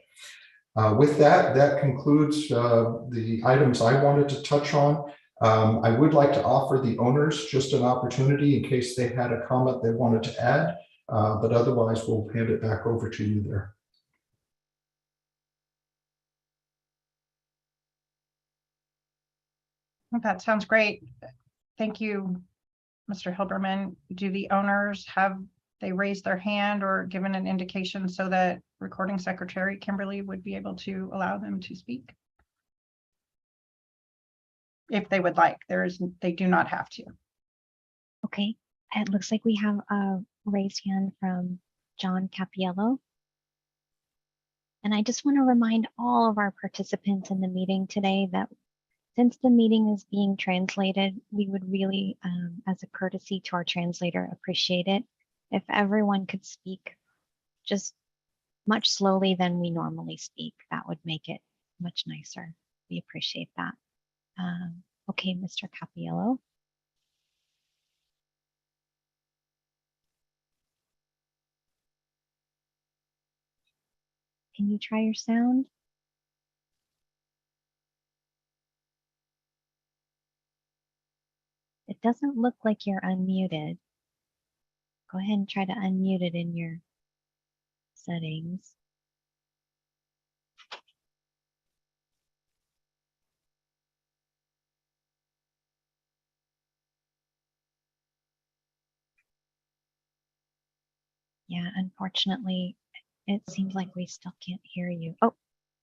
With that, that concludes the items I wanted to touch on. I would like to offer the owners just an opportunity in case they had a comment they wanted to add, but otherwise we'll hand it back over to you there. That sounds great. Thank you, Mr. Hilberman. Do the owners have they raised their hand or given an indication so that recording secretary Kimberly would be able to allow them to speak? If they would like, they do not have to. Okay, it looks like we have a raised hand from John Capiello. And I just want to remind all of our participants in the meeting today that since the meeting is being translated, we would really, as a courtesy to our translator, appreciate it if everyone could speak just much slowly than we normally speak. That would make it much nicer. We appreciate that. Okay, Mr. Capiello. Can you try your sound? It doesn't look like you're unmuted. Go ahead and try to unmute it in your settings. Yeah, unfortunately, it seems like we still can't hear you. Oh,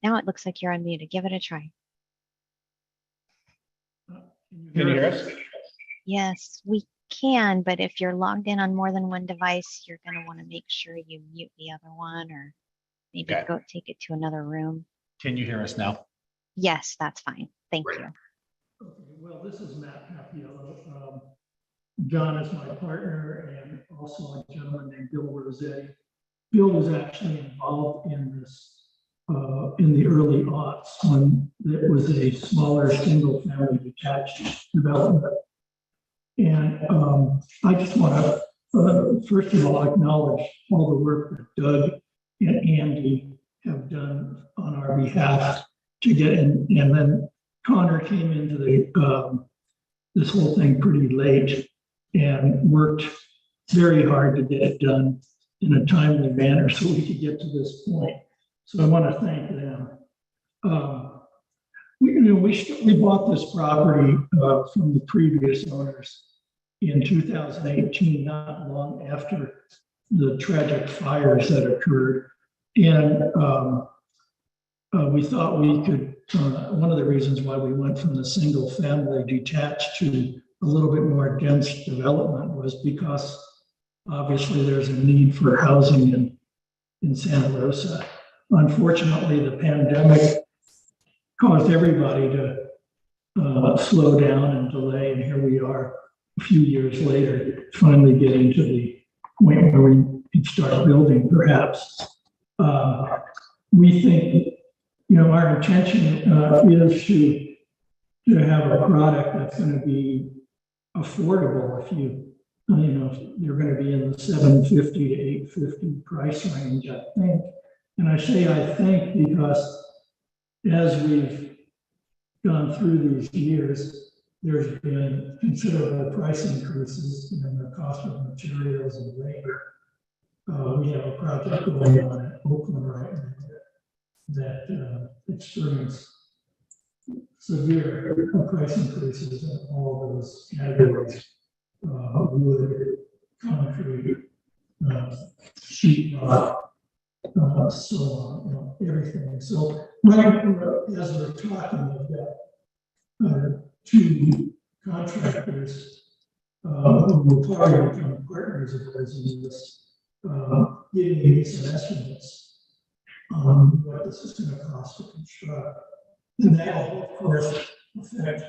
now it looks like you're unmuted. Give it a try. Can you hear us? Yes, we can, but if you're logged in on more than one device, you're going to want to make sure you mute the other one or maybe Okay. go take it to another room. Can you hear us now? Yes, that's fine. Thank Great. you. Okay, well, this is Matt Capiello. John is my partner and also a gentleman named Bill Rossetti. Bill was actually involved in this in the early aughts when it was a smaller single-family detached development. And I just want to, first of all, acknowledge all the work that Doug and Andy have done on our behalf to get in. And then Connor came into the this whole thing pretty late and worked very hard to get it done in a timely manner so we could get to this point. So I want to thank them. We bought this property from the previous owners in 2018, not long after the tragic fires that occurred. And we thought we could, one of the reasons why we went from the single family detached to a little bit more dense development was because obviously there's a need for housing in Santa Rosa. Unfortunately, the pandemic caused everybody to slow down and delay, and here we are a few years later, finally getting to the point where we can start building, perhaps. We think, our intention is to have a product that's going to be affordable. If you're going to be in the $750 to $850 price range, I think. And I say I think because as we've gone through these years, there's been considerable price increases in the cost of materials and labor. We have a project going on at Oakland right now that experienced severe price increases in all those categories: wood, concrete, sheet rock, so on, everything. So as we're talking about two contractors who will probably become partners of ours in this, giving me some estimates on what this is going to cost to construct. And that will, of course, affect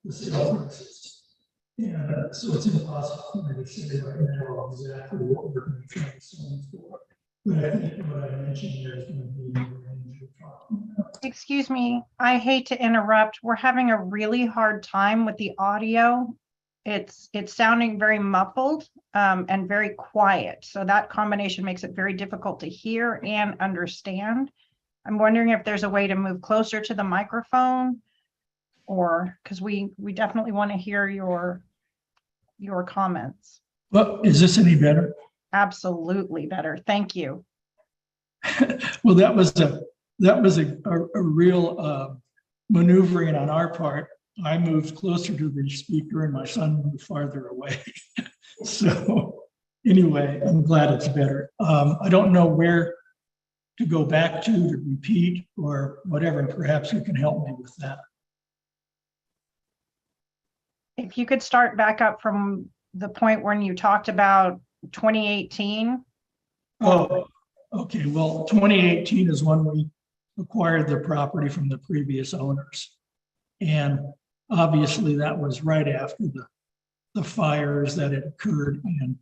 the sale prices. And so it's impossible for me to say right now exactly what we're going to try to sell them for. But I think what I mentioned here is going to be in the range we're talking about. Excuse me, I hate to interrupt. We're having a really hard time with the audio. It's sounding very muffled and very quiet. So that combination makes it very difficult to hear and understand. I'm wondering if there's a way to move closer to the microphone, or because we definitely want to hear your comments. Well, is this any better? Absolutely better. Thank you. Well, that was a real maneuvering on our part. I moved closer to the speaker and my son moved farther away. So anyway, I'm glad it's better. I don't know where to go back to repeat or whatever. Perhaps you can help me with that. If you could start back up from the point when you talked about 2018. Oh, okay. Well, 2018 is when we acquired the property from the previous owners. And obviously that was right after the fires that had occurred in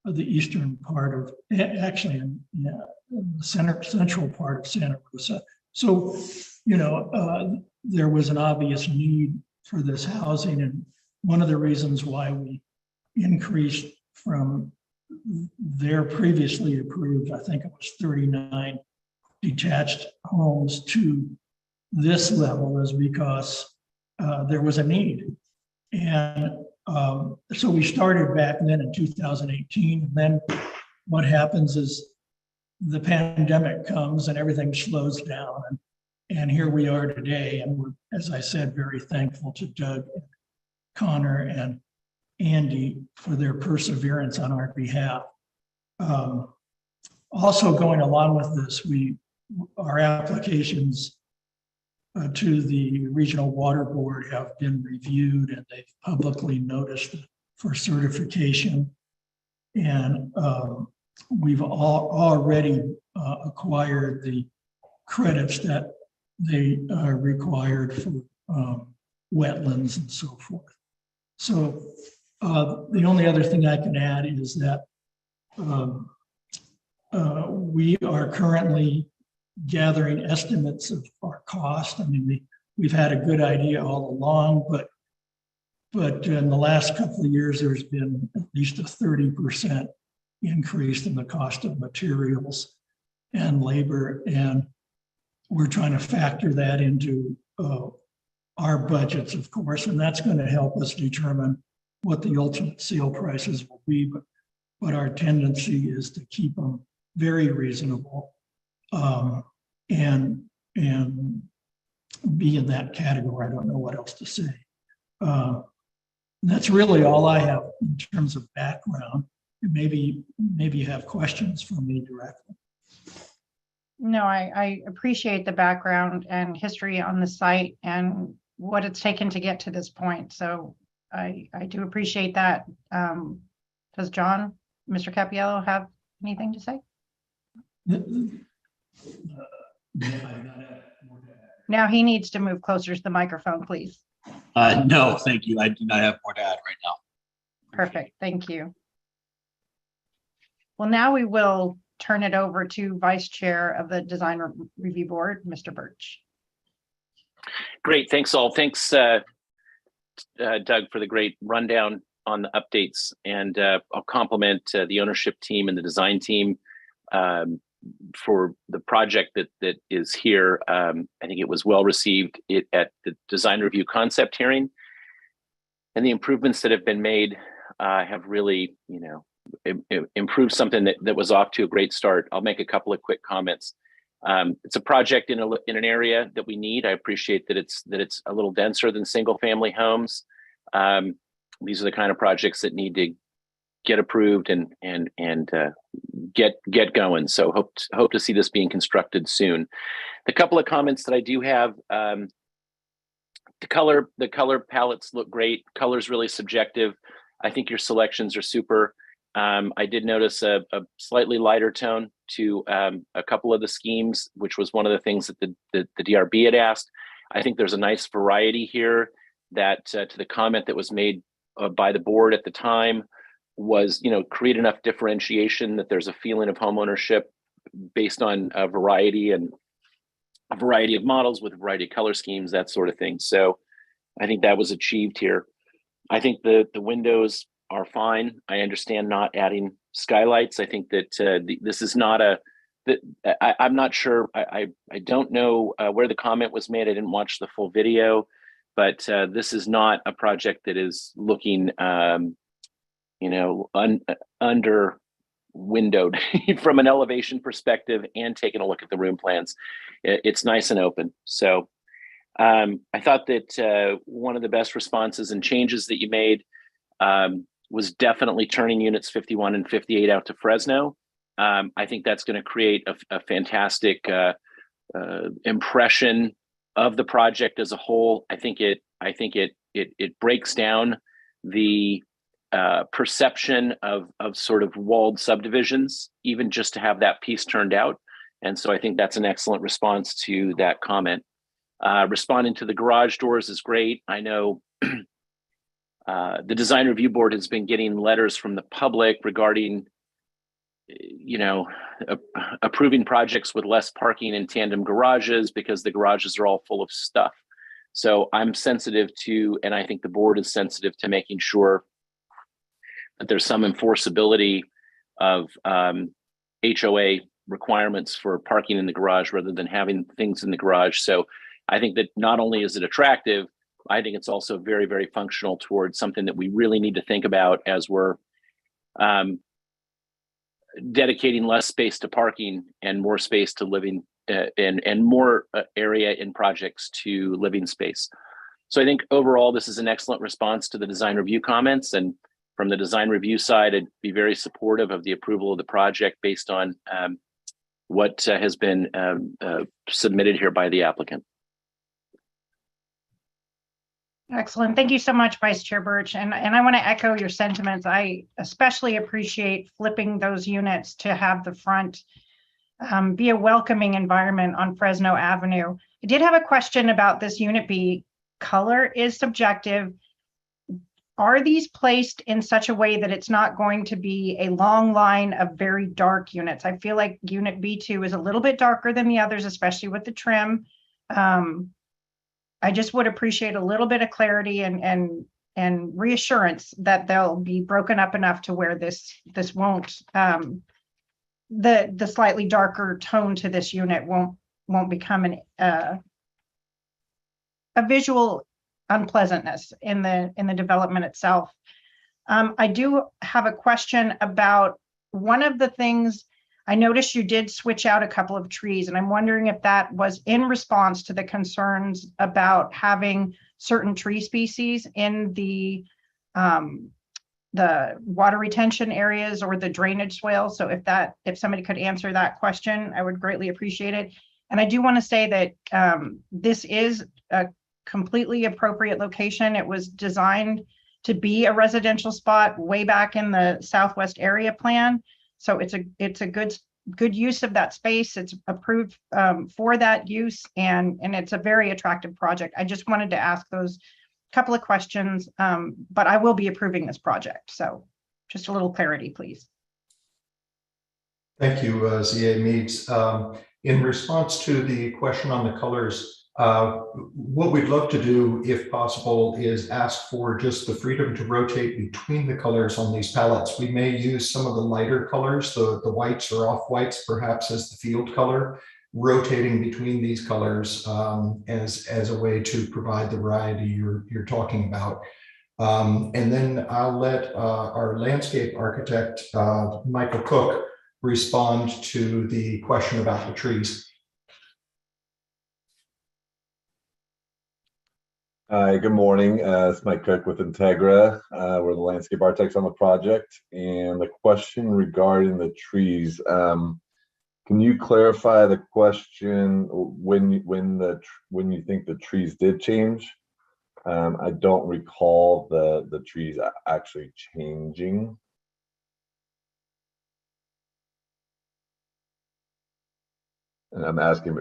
the eastern part of, actually in the central part of Santa Rosa. So, there was an obvious need for this housing. And one of the reasons why we increased from their previously approved, I think it was 39 detached homes to this level is because there was a need. And so we started back then in 2018. And then what happens is the pandemic comes and everything slows down. And here we are today. And we're, as I said, very thankful to Doug, Connor, and Andy for their perseverance on our behalf. Also going along with this, our applications to the Regional Water Board have been reviewed and they've publicly noticed for certification. And we've already acquired the credits that they are required for wetlands and so forth. So the only other thing I can add is that we are currently gathering estimates of our cost. I mean, we've had a good idea all along, but in the last couple of years, there's been at least a 30% increase in the cost of materials and labor. And we're trying to factor that into our budgets, of course, and that's going to help us determine what the ultimate sale prices will be. But our tendency is to keep them very reasonable and be in that category. I don't know what else to say. That's really all I have in terms of background. Maybe you have questions for me directly. No, I appreciate the background and history on the site and what it's taken to get to this point. So I do appreciate that. Does John, Mr. Cappiello, have anything to say? Now he needs to move closer to the microphone, please. No, thank you. I do not have more to add right now. Perfect. Thank you. Well, now we will turn it over to Vice Chair of the Design Review Board, Mr. Birch. Great. Thanks all. Thanks, Doug, for the great rundown on the updates. And I'll compliment the ownership team and the design team for the project that is here. I think it was well received at the design review concept hearing, and the improvements that have been made have really, improved something that was off to a great start. I'll make a couple of quick comments. It's a project in an area that we need. I appreciate that it's a little denser than single family homes. These are the kind of projects that need to get approved and get going. So hope to see this being constructed soon. The couple of comments that I do have, the color palettes look great. Color's really subjective. I think your selections are super. I did notice a slightly lighter tone to a couple of the schemes, which was one of the things that the DRB had asked. I think there's a nice variety here that to the comment that was made by the board at the time was, create enough differentiation that there's a feeling of homeownership based on a variety of models with a variety of color schemes, that sort of thing. So I think that was achieved here. I think the windows are fine. I understand not adding skylights. I think that this is not I'm not sure. I don't know where the comment was made. I didn't watch the full video, but this is not a project that is looking, under windowed from an elevation perspective and taking a look at the room plans. It's nice and open. So I thought that one of the best responses and changes that you made was definitely turning units 51 and 58 out to Fresno. I think that's going to create a fantastic impression of the project as a whole. I think it breaks down the perception of sort of walled subdivisions, even just to have that piece turned out. And so I think that's an excellent response to that comment. Responding to the garage doors is great. I know the design review board has been getting letters from the public regarding, approving projects with less parking in tandem garages because the garages are all full of stuff. So I'm sensitive to, and I think the board is sensitive to making sure that there's some enforceability of HOA requirements for parking in the garage rather than having things in the garage. So I think that not only is it attractive, I think it's also very, very functional towards something that we really need to think about as we're dedicating less space to parking and more space to living and more area in projects to living space. So I think overall, this is an excellent response to the design review comments. And from the design review side, I'd be very supportive of the approval of the project based on what has been submitted here by the applicant. Excellent. Thank you so much, Vice Chair Birch. And I want to echo your sentiments. I especially appreciate flipping those units to have the front be a welcoming environment on Fresno Avenue. I did have a question about this Unit B. Color is subjective. Are these placed in such a way that it's not going to be a long line of very dark units? I feel like Unit B2 is a little bit darker than the others, especially with the trim. I just would appreciate a little bit of clarity and reassurance that they'll be broken up enough to where this won't the slightly darker tone to this unit won't become a visual unpleasantness in the development itself. I do have a question about one of the things. I noticed you did switch out a couple of trees, and I'm wondering if that was in response to the concerns about having certain tree species in the water retention areas or the drainage swale. So if somebody could answer that question, I would greatly appreciate it. And I do want to say that this is a completely appropriate location. It was designed to be a residential spot way back in the Southwest area plan. So it's a good use of that space. It's approved for that use, and it's a very attractive project. I just wanted to ask those couple of questions, but I will be approving this project. So just a little clarity, please. Thank you, ZA Meads. In response to the question on the colors, what we'd love to do, if possible, is ask for just the freedom to rotate between the colors on these palettes. We may use some of the lighter colors, the whites or off-whites, perhaps as the field color, rotating between these colors as a way to provide the variety you're talking about. And then I'll let our landscape architect, Michael Cook, respond to the question about the trees. Hi, good morning. It's Mike Cook with Integra. We're the landscape architects on the project. And the question regarding the trees, can you clarify the question when you think the trees did change? I don't recall the trees actually changing. And I'm asking,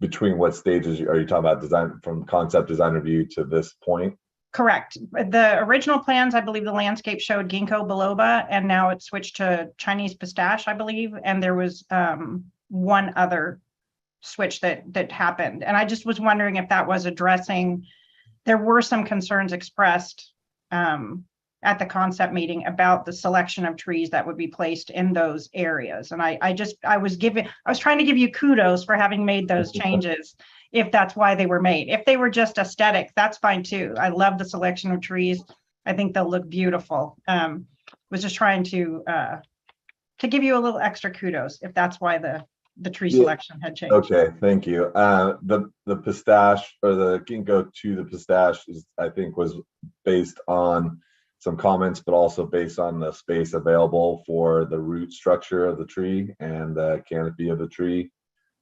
between what stages are you talking about, design from concept design review to this point? Correct. The original plans, I believe the landscape showed ginkgo biloba, and now it's switched to Chinese pistache, I believe. And there was one other switch that happened. And I just was wondering if that was addressing, there were some concerns expressed at the concept meeting about the selection of trees that would be placed in those areas. And I was trying to give you kudos for having made those changes, if that's why they were made. If they were just aesthetic, that's fine too. I love the selection of trees. I think they'll look beautiful. Was just trying to give you a little extra kudos if that's why the tree selection had changed. Okay, thank you. The pistache, or the ginkgo to the pistache, I think was based on some comments, but also based on the space available for the root structure of the tree and the canopy of the tree.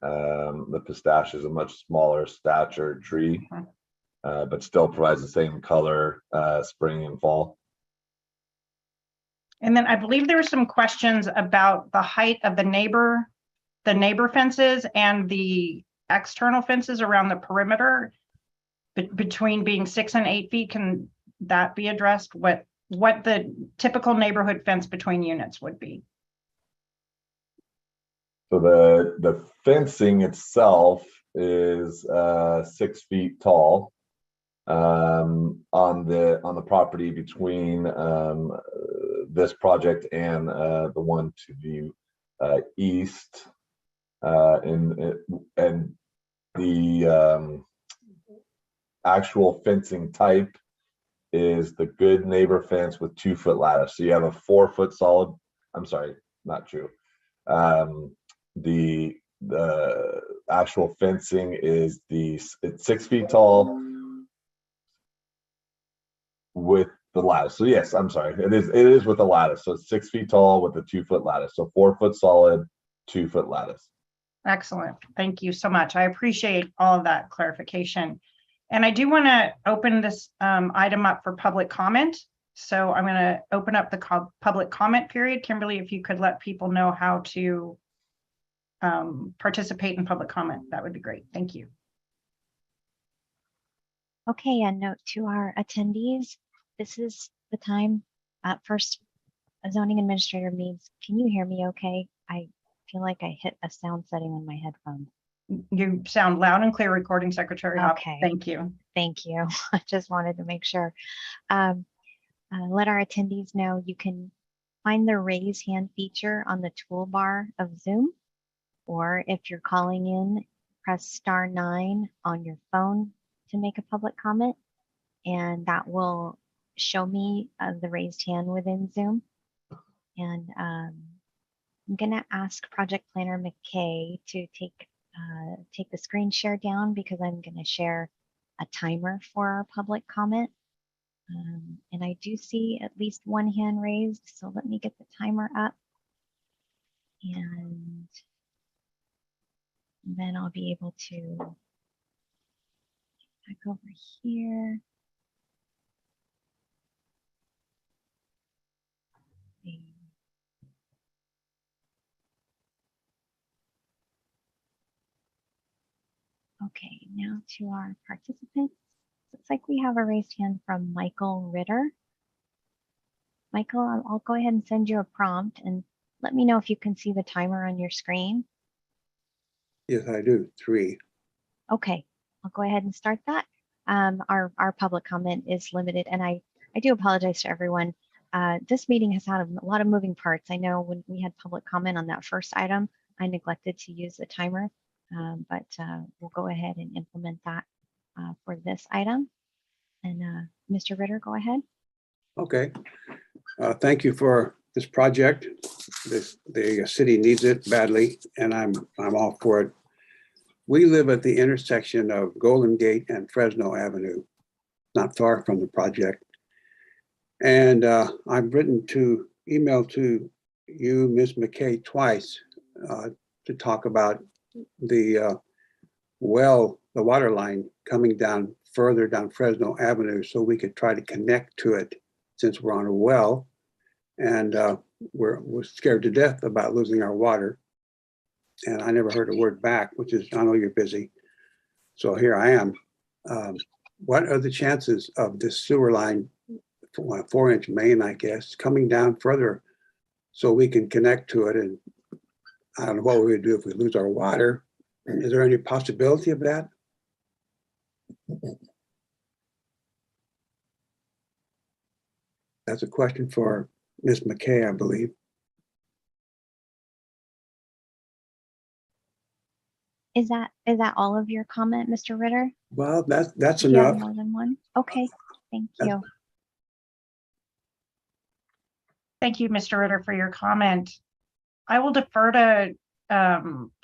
The pistache is a much smaller stature tree, but still provides the same color spring and fall. And then I believe there were some questions about the height of the neighbor fences and the external fences around the perimeter between being 6 and 8 feet. Can that be addressed? What the typical neighborhood fence between units would be? So the fencing itself is 6 feet tall on the property between this project and the one to the east. And the actual fencing type is the good neighbor fence with 2-foot lattice. So you have a 4-foot solid. I'm sorry, not true. The actual fencing is it's 6 feet tall with the lattice. So yes, I'm sorry, it is with a lattice. So it's 6 feet tall with a 2-foot lattice. So 4-foot solid, 2-foot lattice. Excellent. Thank you so much. I appreciate all of that clarification. And I do want to open this item up for public comment. So I'm going to open up the public comment period. Kimberly, if you could let people know how to participate in public comment, that would be great. Thank you. Okay, a note to our attendees, this is the time. First, a zoning administrator means, can you hear me okay? I feel like I hit a sound setting on my headphones. You sound loud and clear, recording secretary. Okay. Thank you. Thank you. I just wanted to make sure. Let our attendees know you can find the raise hand feature on the toolbar of Zoom, or if you're calling in, press *9 on your phone to make a public comment, and that will show me the raised hand within Zoom. And I'm gonna ask Project Planner McKay to take the screen share down, because I'm gonna share a timer for our public comment. And I do see at least one hand raised, so let me get the timer up. And then I'll be able to back over here. Okay, now to our participants. Looks like we have a raised hand from Michael Ritter. Michael, I'll go ahead and send you a prompt and let me know if you can see the timer on your screen. Yes, I do. 3. Okay, I'll go ahead and start that. Our public comment is limited, and I do apologize to everyone. This meeting has had a lot of moving parts. I know when we had public comment on that first item, I neglected to use the timer, but we'll go ahead and implement that for this item. And Mr. Ritter, go ahead. Okay. Thank you for this project. The city needs it badly, and I'm all for it. We live at the intersection of Golden Gate and Fresno Avenue, not far from the project. And I've emailed to you, Ms. McKay, twice to talk about the water line coming down further down Fresno Avenue, so we could try to connect to it, since we're on a well, and we're scared to death about losing our water. And I never heard a word back, which is, I know you're busy. So here I am. What are the chances of this sewer line, 4-inch main, I guess, coming down further so we can connect to it? And I don't know what we would do if we lose our water. Is there any possibility of that? That's a question for Ms. McKay, I believe. Is that all of your comment, Mr. Ritter? Well, that's Do you have enough. more than one? Okay, thank you. Thank you, Mr. Ritter, for your comment. I will defer to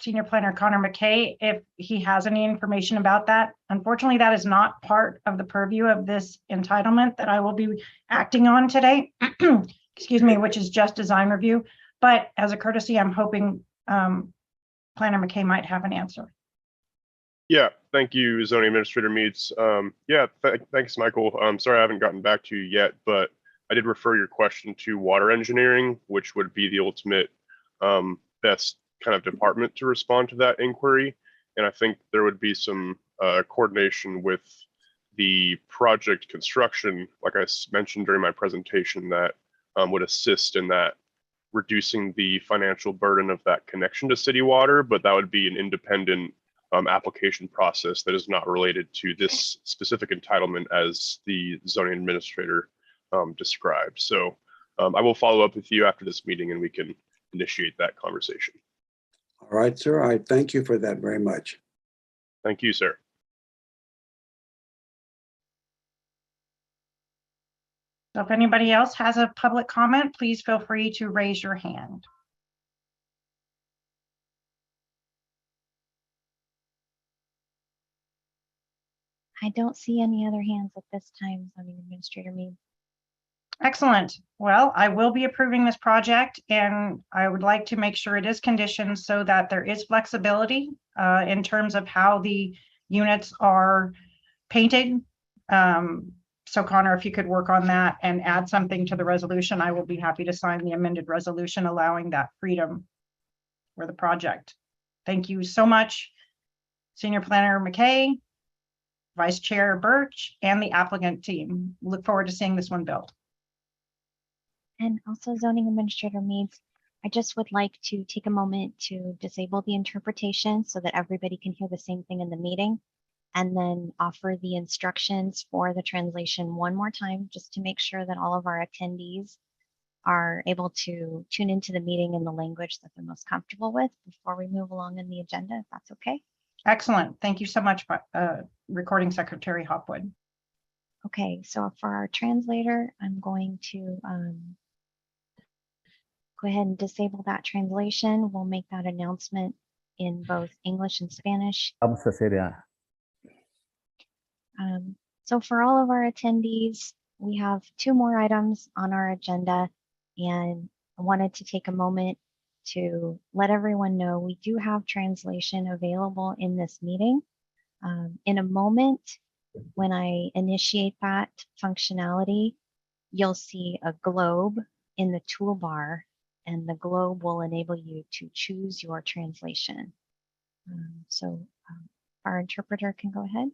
Senior Planner Connor McKay if he has any information about that. Unfortunately, that is not part of the purview of this entitlement that I will be acting on today, excuse me, which is just design review. But as a courtesy, I'm hoping Planner McKay might have an answer. Yeah, thank you, Zoning Administrator Meads. Thanks, Michael. Sorry I haven't gotten back to you yet, but I did refer your question to water engineering, which would be the ultimate best kind of department to respond to that inquiry. And I think there would be some coordination with the project construction, like I mentioned during my presentation, that would assist in that, reducing the financial burden of that connection to city water, but that would be an independent application process that is not related to this specific entitlement as the zoning administrator described. So I will follow up with you after this meeting and we can initiate that conversation. All right, sir. I thank you for that very much. Thank you, sir. So if anybody else has a public comment, please feel free to raise your hand. I don't see any other hands at this time, zoning administrator Mead. Excellent. Well, I will be approving this project, and I would like to make sure it is conditioned so that there is flexibility in terms of how the units are painted. So Connor, if you could work on that and add something to the resolution, I will be happy to sign the amended resolution allowing that freedom for the project. Thank you so much, Senior Planner McKay, Vice Chair Birch, and the applicant team. Look forward to seeing this one built. And also zoning administrator Mead, I just would like to take a moment to disable the interpretation so that everybody can hear the same thing in the meeting, and then offer the instructions for the translation one more time, just to make sure that all of our attendees are able to tune into the meeting in the language that they're most comfortable with before we move along in the agenda, if that's okay. Excellent. Thank you so much, Recording Secretary Hopwood. Okay, so for our translator, I'm going to go ahead and disable that translation. We'll make that announcement in both English and Spanish. Vamos a hacer So for all of our attendees, we have 2 more items on our agenda, and I wanted to take a moment to let everyone know we do have translation available in this meeting. In a moment, when I initiate that functionality, you'll see a globe in the toolbar, and the globe will enable you to choose your translation. Our interpreter can go ahead.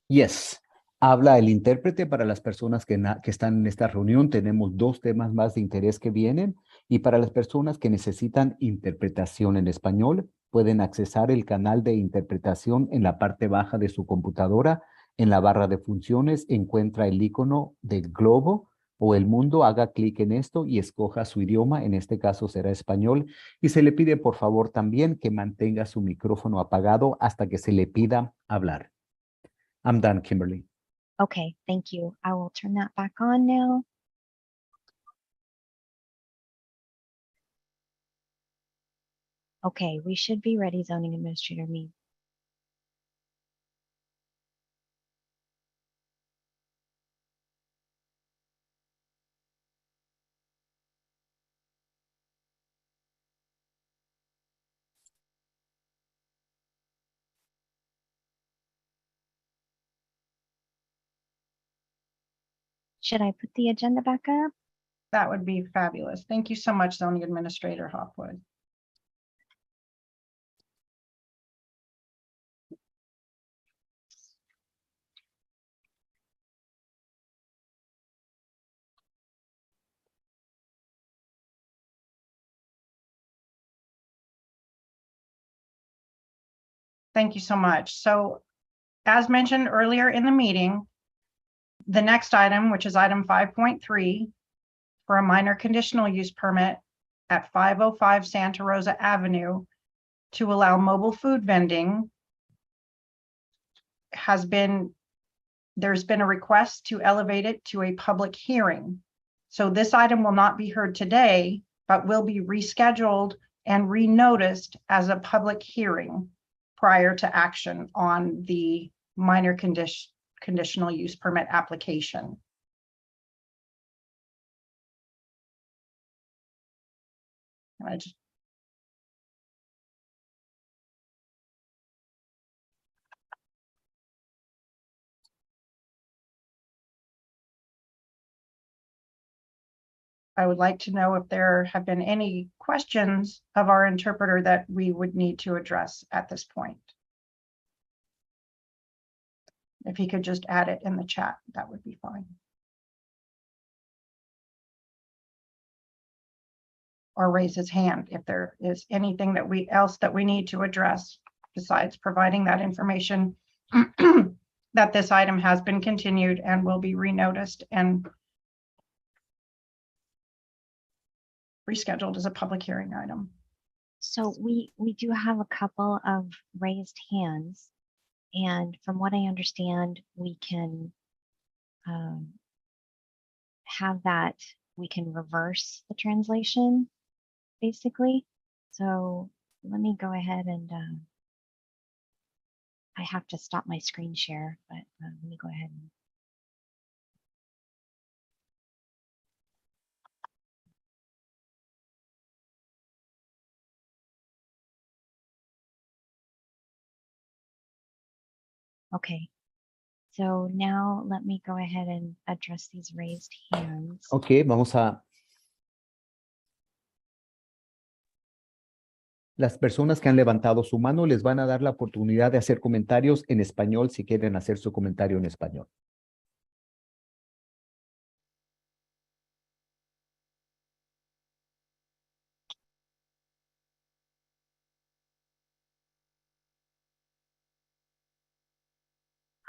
Yes. Habla el intérprete. Para las personas que están en esta reunión, tenemos 2 temas más de interés que vienen, y para las personas que necesitan interpretación en español, pueden accesar el canal de interpretación en la parte baja de su computadora. En la barra de funciones encuentra el icono del globo o el mundo. Haga clic en esto y escoja su idioma. En este caso será español, y se le pide por favor también que mantenga su micrófono apagado hasta que se le pida hablar. I'm done, Kimberly. Okay, thank you. I will turn that back on now. Okay, we should be ready, zoning administrator Mead. Should I put the agenda back up? That would be fabulous. Thank you so much, Zoning Administrator Hopwood. Thank you so much. So, as mentioned earlier in the meeting, the next item, which is item 5.3, for a minor conditional use permit at 505 Santa Rosa Avenue to allow mobile food vending, there's been a request to elevate it to a public hearing. So this item will not be heard today, but will be rescheduled and renoticed as a public hearing prior to action on the minor conditional use permit application. I would like to know if there have been any questions of our interpreter that we would need to address at this point. If he could just add it in the chat, that would be fine. Or raise his hand if there is anything that we need to address besides providing that information that this item has been continued and will be renoticed and rescheduled as a public hearing item. So we do have a couple of raised hands, and from what I understand, we can have that, we can reverse the translation, basically. So let me go ahead and I have to stop my screen share, but let me go ahead and okay. So now let me go ahead and address these raised hands. Ok, vamos a... Las personas que han levantado su mano les van a dar la oportunidad de hacer comentarios en español si quieren hacer su comentario en español.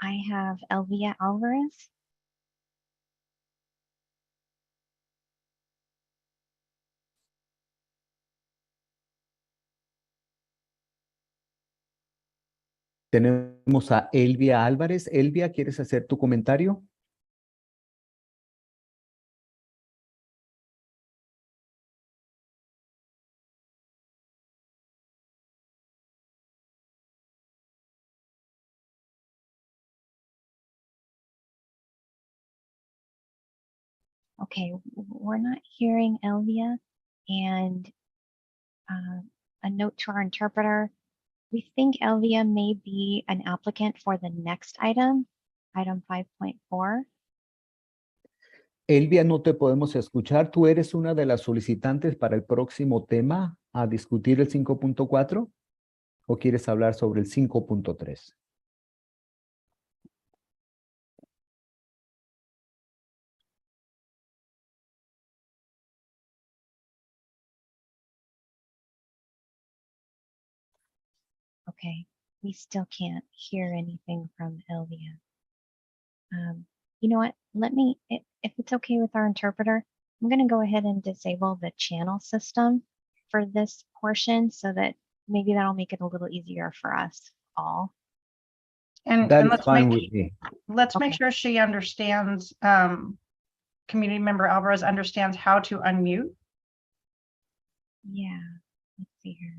I have Elvia Alvarez. Tenemos a Elvia Álvarez. Elvia, ¿quieres hacer tu comentario? Okay, we're not hearing Elvia, and a note to our interpreter. We think Elvia may be an applicant for the next item, item 5.4. Elvia, no te podemos escuchar. ¿Tú eres una de las solicitantes para el próximo tema a discutir el 5.4? ¿O quieres hablar sobre el 5.3? Okay, we still can't hear anything from Elvia. You know what? Let me, if it's okay with our interpreter, I'm going to go ahead and disable the channel system for this portion so that maybe that'll make it a little easier for us all. And That's fine with me. let's make Okay. sure she understands, community member Alvarez understands how to unmute. Yeah, let's see here.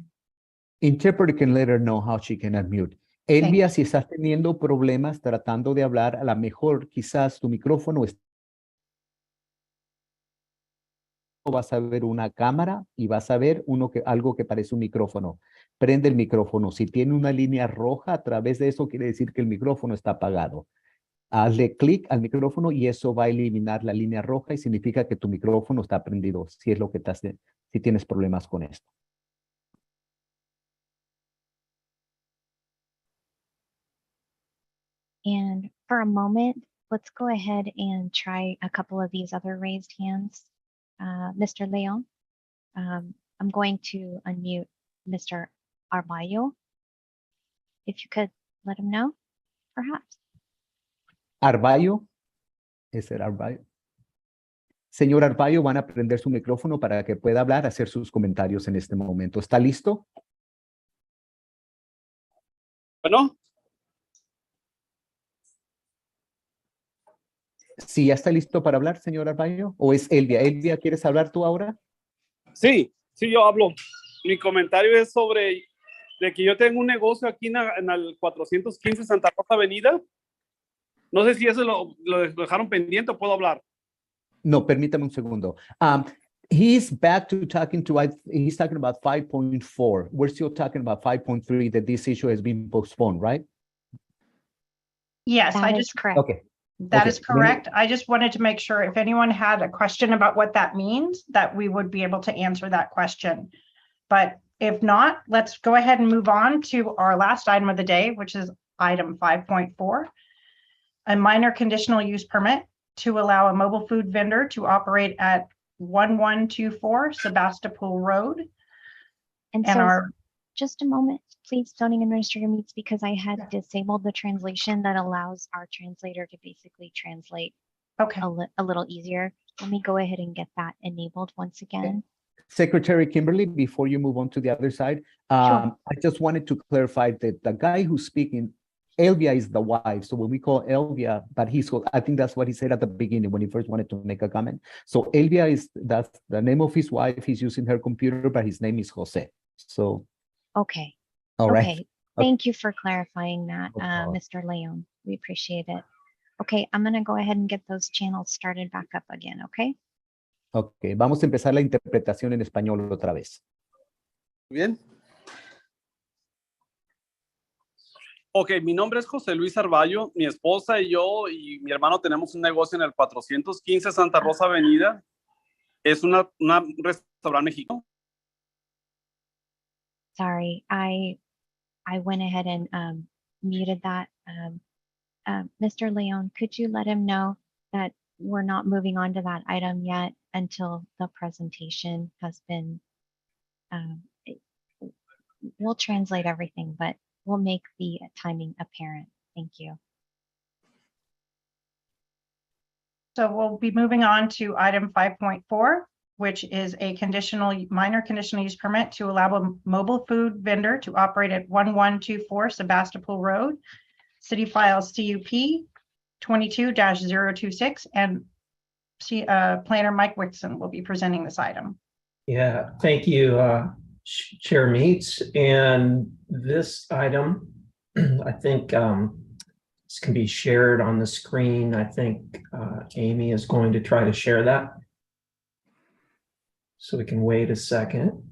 Interpreter can let her know how she can unmute. Elvia, si estás teniendo problemas tratando de hablar, a lo mejor quizás tu micrófono vas a ver una cámara y vas a ver algo que parece un micrófono. Prende el micrófono. Si tiene una línea roja a través de eso, quiere decir que el micrófono está apagado. Hazle clic al micrófono y eso va a eliminar la línea roja y significa que tu micrófono está prendido, si es lo que si tienes problemas con esto. And for a moment, let's go ahead and try a couple of these other raised hands. Mr. Leon, I'm going to unmute Mr. Arballo. If you could let him know, perhaps. Arballo, ¿es el Arballo? Señor Arballo, van a prender su micrófono para que pueda hablar, hacer sus comentarios en este momento. ¿Está listo? Bueno. Sí, ¿ya está listo para hablar, señor Arballo? ¿O es Elvia? Elvia, ¿quieres hablar tú ahora? Sí, yo hablo. Mi comentario es sobre de que yo tengo un negocio aquí en el 415 Santa Rosa Avenida. No sé si eso lo dejaron pendiente o puedo hablar. No, permítame un segundo. He's back to talking to, he's talking about 5.4. We're still talking about 5.3, that this issue has been postponed, right? Yes, That is correct. Okay. That Okay. is correct. I just wanted to make sure if anyone had a question about what that means, that we would be able to answer that question. But if not, let's go ahead and move on to our last item of the day, which is item 5.4, a minor conditional use permit to allow a mobile food vendor to operate at 1124 Sebastopol Road. And so just a moment, please, zoning administrator Meets, because I had disabled the translation that allows our translator to basically translate okay a little easier. Let me go ahead and get that enabled once again. Secretary Kimberly, before you move on to the other side, I just wanted to clarify that the guy who's speaking, Elvia is the wife. So when we call Elvia, but I think that's what he said at the beginning when he first wanted to make a comment. So Elvia that's the name of his wife. He's using her computer, but his name is Jose. So. Okay. All right. Okay. Thank you for clarifying that, No problem. Mr. Leon. We appreciate it. Okay, I'm going to go ahead and get those channels started back up again, okay? Ok, vamos a empezar la interpretación en español otra vez. Bien. Ok, mi nombre es José Luis Arballo. Mi esposa y yo y mi hermano tenemos un negocio en el 415 Santa Rosa Avenida. Es un restaurante mexicano. Sorry, I went ahead and muted that. Mr. Leon, could you let him know that we're not moving on to that item yet until the presentation has been, we'll translate everything, but we'll make the timing apparent. Thank you. So we'll be moving on to item 5.4, which is a minor conditional use permit to allow a mobile food vendor to operate at 1124 Sebastopol Road, City File CUP 22-026, and Planner Mike Wixon will be presenting this item. Yeah, thank you, Chair Meets. And this item, I think this can be shared on the screen. I think Amy is going to try to share that. So we can wait a second.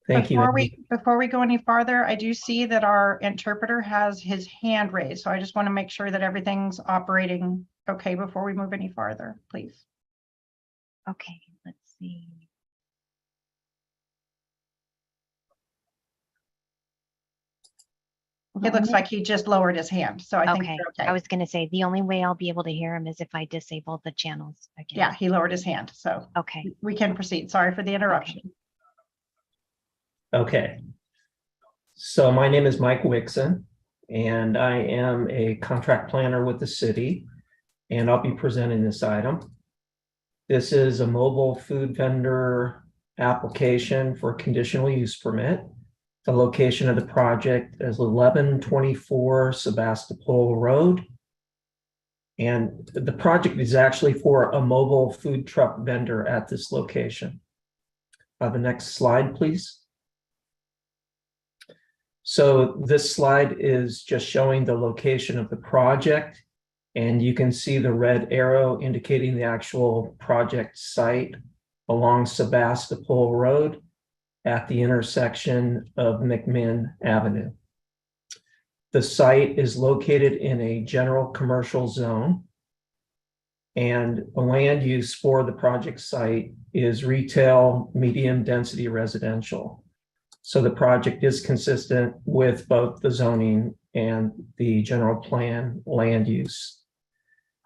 Thank you. Before we go any farther, I do see that our interpreter has his hand raised. So I just want to make sure that everything's operating okay before we move any farther, please. Okay, let's see. It looks like he just lowered his hand. So I think okay. we're okay. I was going to say the only way I'll be able to hear him is if I disable the channels again. Yeah, he lowered his hand. So okay, we can proceed. Sorry for the interruption. Okay. So my name is Mike Wixon, and I am a contract planner with the city, and I'll be presenting this item. This is a mobile food vendor application for a conditional use permit. The location of the project is 1124 Sebastopol Road. And the project is actually for a mobile food truck vendor at this location. The next slide, please. So this slide is just showing the location of the project, and you can see the red arrow indicating the actual project site along Sebastopol Road at the intersection of McMinn Avenue. The site is located in a general commercial zone, and the land use for the project site is retail, medium density residential. So the project is consistent with both the zoning and the general plan land use.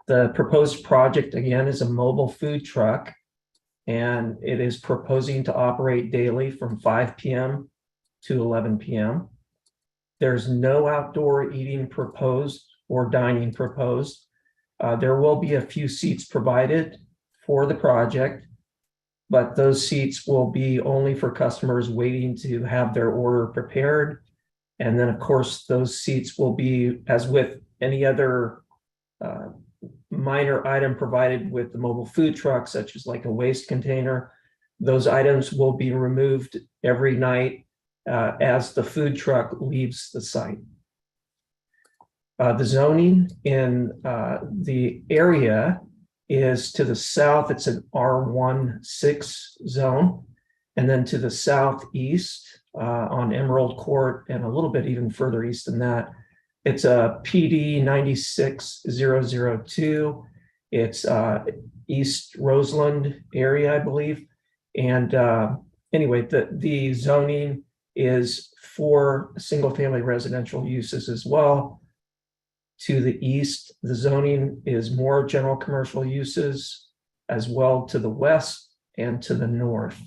The proposed project, again, is a mobile food truck, and it is proposing to operate daily from 5 p.m. to 11 p.m. There's no outdoor eating proposed or dining proposed. There will be a few seats provided for the project, but those seats will be only for customers waiting to have their order prepared. And then, of course, those seats will be, as with any other minor item provided with the mobile food truck, such as like a waste container, those items will be removed every night as the food truck leaves the site. The zoning in the area is to the south. It's an R16 zone. And then to the southeast on Emerald Court and a little bit even further east than that, it's a PD 96002. It's East Roseland area, I believe. And anyway, the zoning is for single family residential uses as well. To the east, the zoning is more general commercial uses, as well to the west and to the north.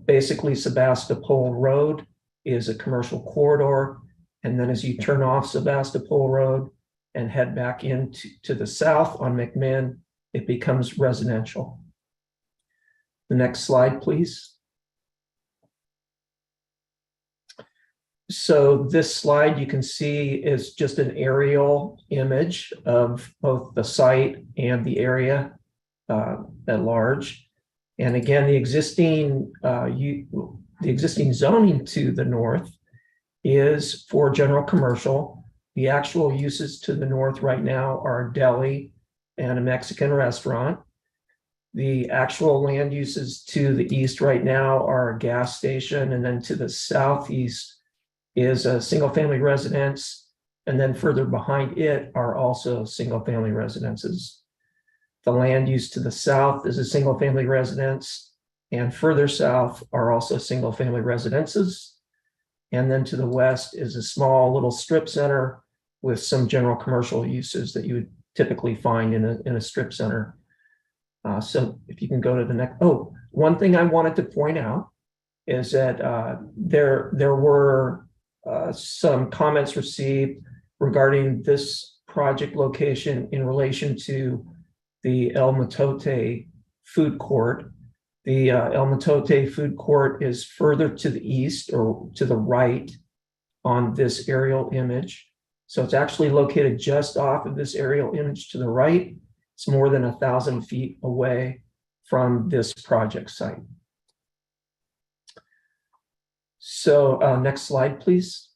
Basically, Sebastopol Road is a commercial corridor. And then as you turn off Sebastopol Road and head back into the south on McMinn, it becomes residential. The next slide, please. So this slide you can see is just an aerial image of both the site and the area at large. And again, the existing zoning to the north is for general commercial. The actual uses to the north right now are a deli and a Mexican restaurant. The actual land uses to the east right now are a gas station, and then to the southeast is a single-family residence, and then further behind it are also single-family residences. The land use to the south is a single-family residence, and further south are also single-family residences. And then to the west is a small little strip center with some general commercial uses that you would typically find in a strip center. So if you can go to the next, one thing I wanted to point out is that there were some comments received regarding this project location in relation to the El Motote food court. The El Motote food court is further to the east or to the right on this aerial image. So it's actually located just off of this aerial image to the right. It's more than 1,000 feet away from this project site. So next slide, please.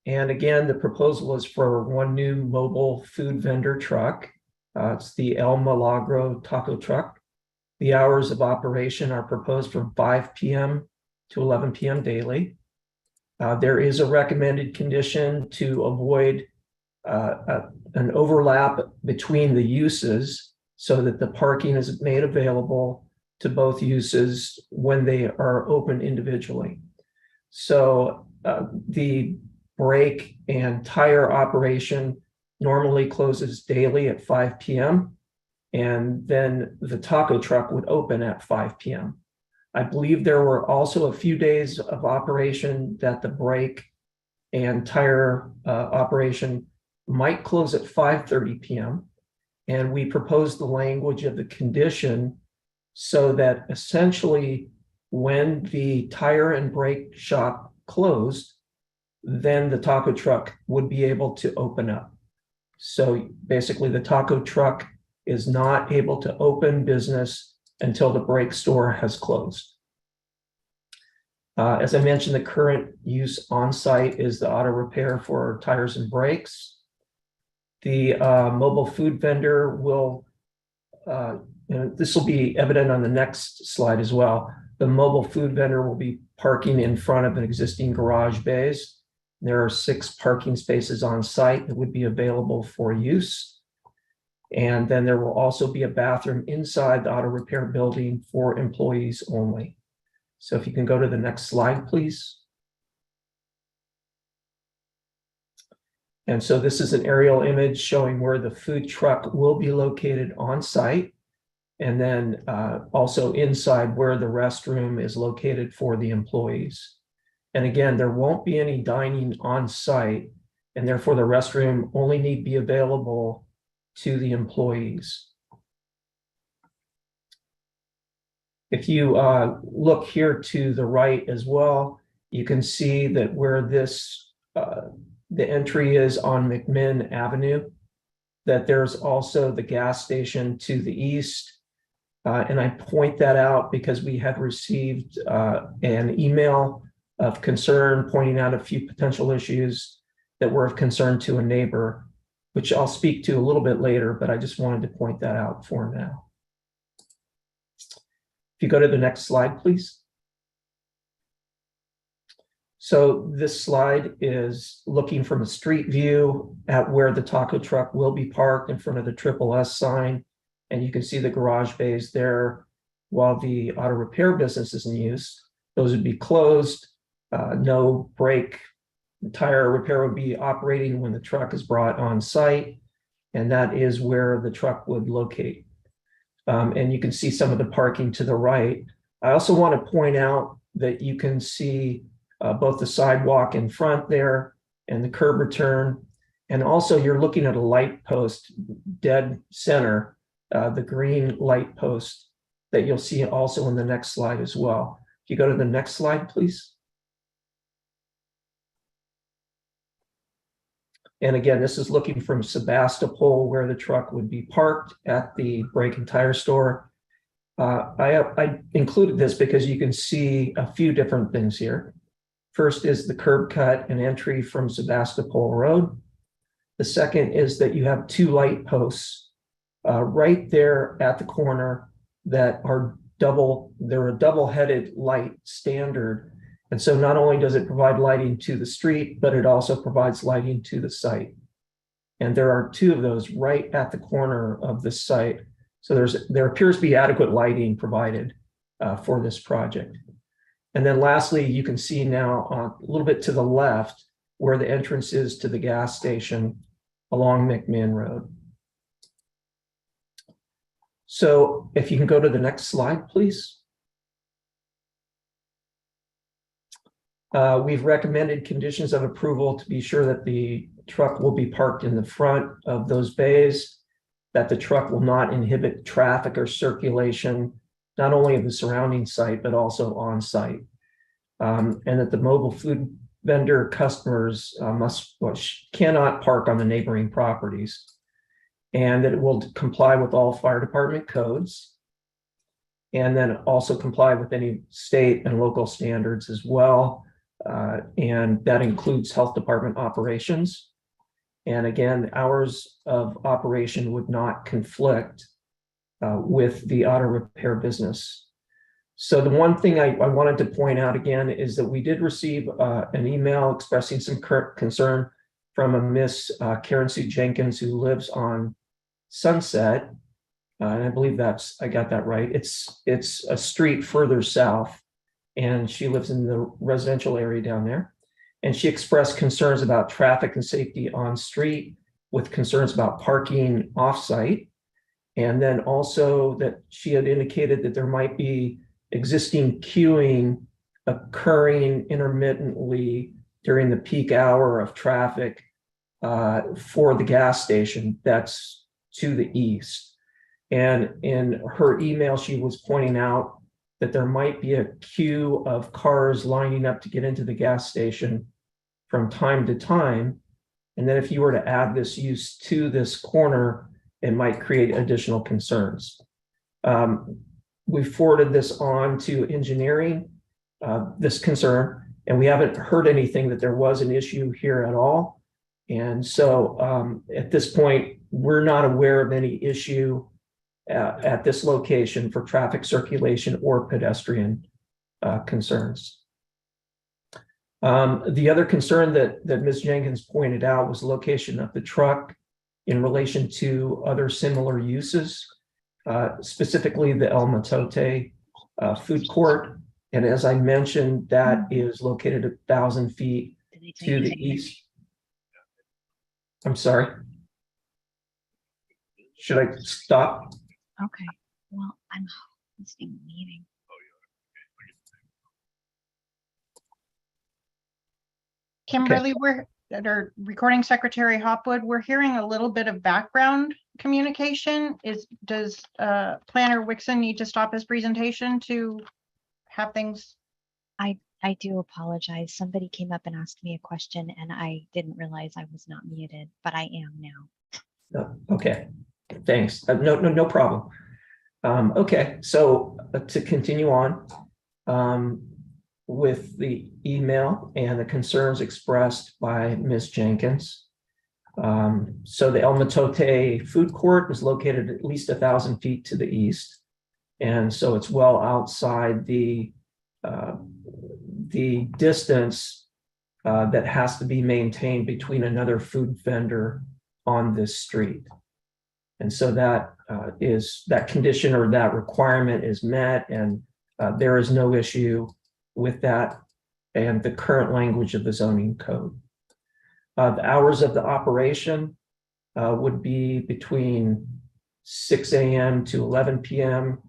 And again, the proposal is for one new mobile food vendor truck. It's the El Milagro taco truck. The hours of operation are proposed from 5 p.m. to 11 p.m. daily. There is a recommended condition to avoid an overlap between the uses so that the parking is made available to both uses when they are open individually. So the brake and tire operation normally closes daily at 5 p.m. and then the taco truck would open at 5 p.m. I believe there were also a few days of operation that the brake and tire operation might close at 5:30 p.m. And we proposed the language of the condition so that essentially when the tire and brake shop closed, then the taco truck would be able to open up. So basically the taco truck is not able to open business until the brake store has closed. As I mentioned, the current use on site is the auto repair for tires and brakes. The mobile food vendor will, this will be evident on the next slide as well. The mobile food vendor will be parking in front of an existing garage bays. There are 6 parking spaces on site that would be available for use. And then there will also be a bathroom inside the auto repair building for employees only. So if you can go to the next slide, please. And so this is an aerial image showing where the food truck will be located on site. And then also inside where the restroom is located for the employees. And again, there won't be any dining on site, and therefore the restroom only need be available to the employees. If you look here to the right as well, you can see that where this, the entry is on McMinn Avenue, that there's also the gas station to the east. And I point that out because we had received an email of concern pointing out a few potential issues that were of concern to a neighbor, which I'll speak to a little bit later, but I just wanted to point that out for now. If you go to the next slide, please. So this slide is looking from a street view at where the taco truck will be parked in front of the Triple S sign. And you can see the garage bays there while the auto repair business is in use. Those would be closed. No brake, tire repair would be operating when the truck is brought on site. And that is where the truck would locate. And you can see some of the parking to the right. I also want to point out that you can see both the sidewalk in front there and the curb return. And also you're looking at a light post dead center the green light post that you'll see also in the next slide as well. If you go to the next slide, please. And again, this is looking from Sebastopol, where the truck would be parked at the brake and tire store. I included this because you can see a few different things here. First is the curb cut and entry from Sebastopol Road. The second is that you have two light posts right there at the corner that are they're a double-headed light standard. And so not only does it provide lighting to the street, but it also provides lighting to the site. And there are two of those right at the corner of the site. So there appears to be adequate lighting provided for this project. And then lastly, you can see now a little bit to the left where the entrance is to the gas station along McMinn Road. So if you can go to the next slide, please. We've recommended conditions of approval to be sure that the truck will be parked in the front of those bays, that the truck will not inhibit traffic or circulation, not only of the surrounding site, but also on site. And that the mobile food vendor customers cannot park on the neighboring properties, and that it will comply with all fire department codes, and then also comply with any state and local standards as well. And that includes health department operations. And again, hours of operation would not conflict with the auto repair business. So the one thing I wanted to point out again is that we did receive an email expressing some concern from a Miss Karen Sue Jenkins, who lives on Sunset. And I believe I got that right. It's a street further south, and she lives in the residential area down there. And she expressed concerns about traffic and safety on street, with concerns about parking off-site. And then also that she had indicated that there might be existing queuing occurring intermittently during the peak hour of traffic for the gas station that's to the east. And in her email, she was pointing out that there might be a queue of cars lining up to get into the gas station from time to time. And then if you were to add this use to this corner, it might create additional concerns. We forwarded this on to engineering, this concern, and we haven't heard anything that there was an issue here at all. And so at this point, we're not aware of any issue at this location for traffic circulation or pedestrian concerns. The other concern that Ms. Jenkins pointed out was location of the truck in relation to other similar uses, specifically the El Matote food court. And as I mentioned, that is located 1,000 feet to the east. I'm sorry. Should I stop? Okay. Well, I'm hosting a meeting. Kimberly, our recording secretary Hopwood, we're hearing a little bit of background communication. Does Planner Wixon need to stop his presentation to have things? I do apologize. Somebody came up and asked me a question and I didn't realize I was not muted, but I am now. Okay, thanks. No problem. Okay, so to continue on with the email and the concerns expressed by Ms. Jenkins. So the El Matote food court is located at least 1,000 feet to the east. And so it's well outside the distance that has to be maintained between another food vendor on this street. And so that that condition or that requirement is met, and there is no issue with that and the current language of the zoning code. The hours of the operation would be between 6 a.m. to 11 p.m.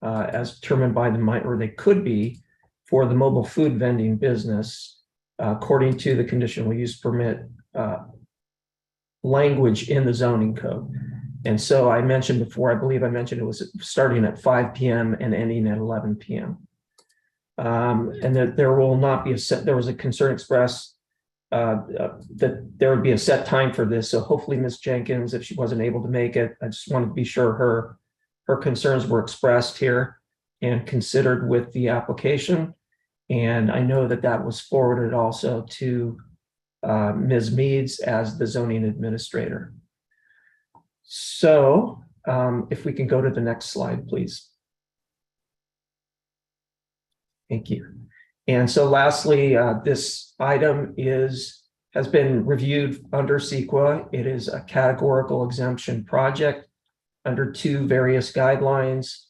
As determined by or they could be for the mobile food vending business, according to the conditional use permit language in the zoning code. And so I mentioned before, I believe I mentioned it was starting at 5 p.m. and ending at 11 p.m. And that there will not be a set, there was a concern expressed that there would be a set time for this. So hopefully Ms. Jenkins, if she wasn't able to make it, I just wanted to be sure her concerns were expressed here and considered with the application. And I know that that was forwarded also to Ms. Meads as the zoning administrator. So if we can go to the next slide, please. Thank you. And so lastly, this item has been reviewed under CEQA. It is a categorical exemption project under 2 various guidelines,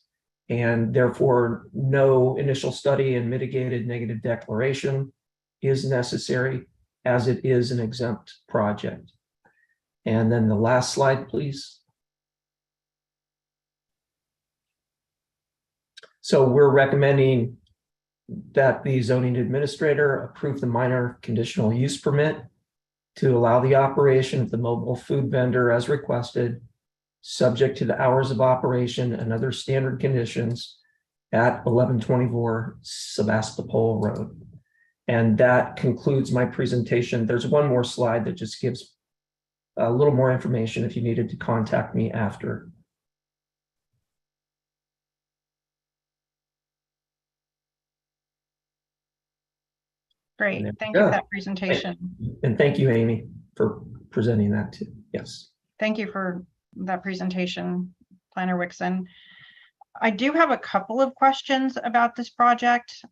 and therefore no initial study and mitigated negative declaration is necessary, as it is an exempt project. And then the last slide, please. So we're recommending that the zoning administrator approve the minor conditional use permit to allow the operation of the mobile food vendor as requested, subject to the hours of operation and other standard conditions at 1124 Sebastopol Road. And that concludes my presentation. There's one more slide that just gives a little more information if you needed to contact me after. Great, thank you for that presentation. And thank you, Amy, for presenting that too. Yes. Thank you for that presentation, Planner Wixon. I do have a couple of questions about this project.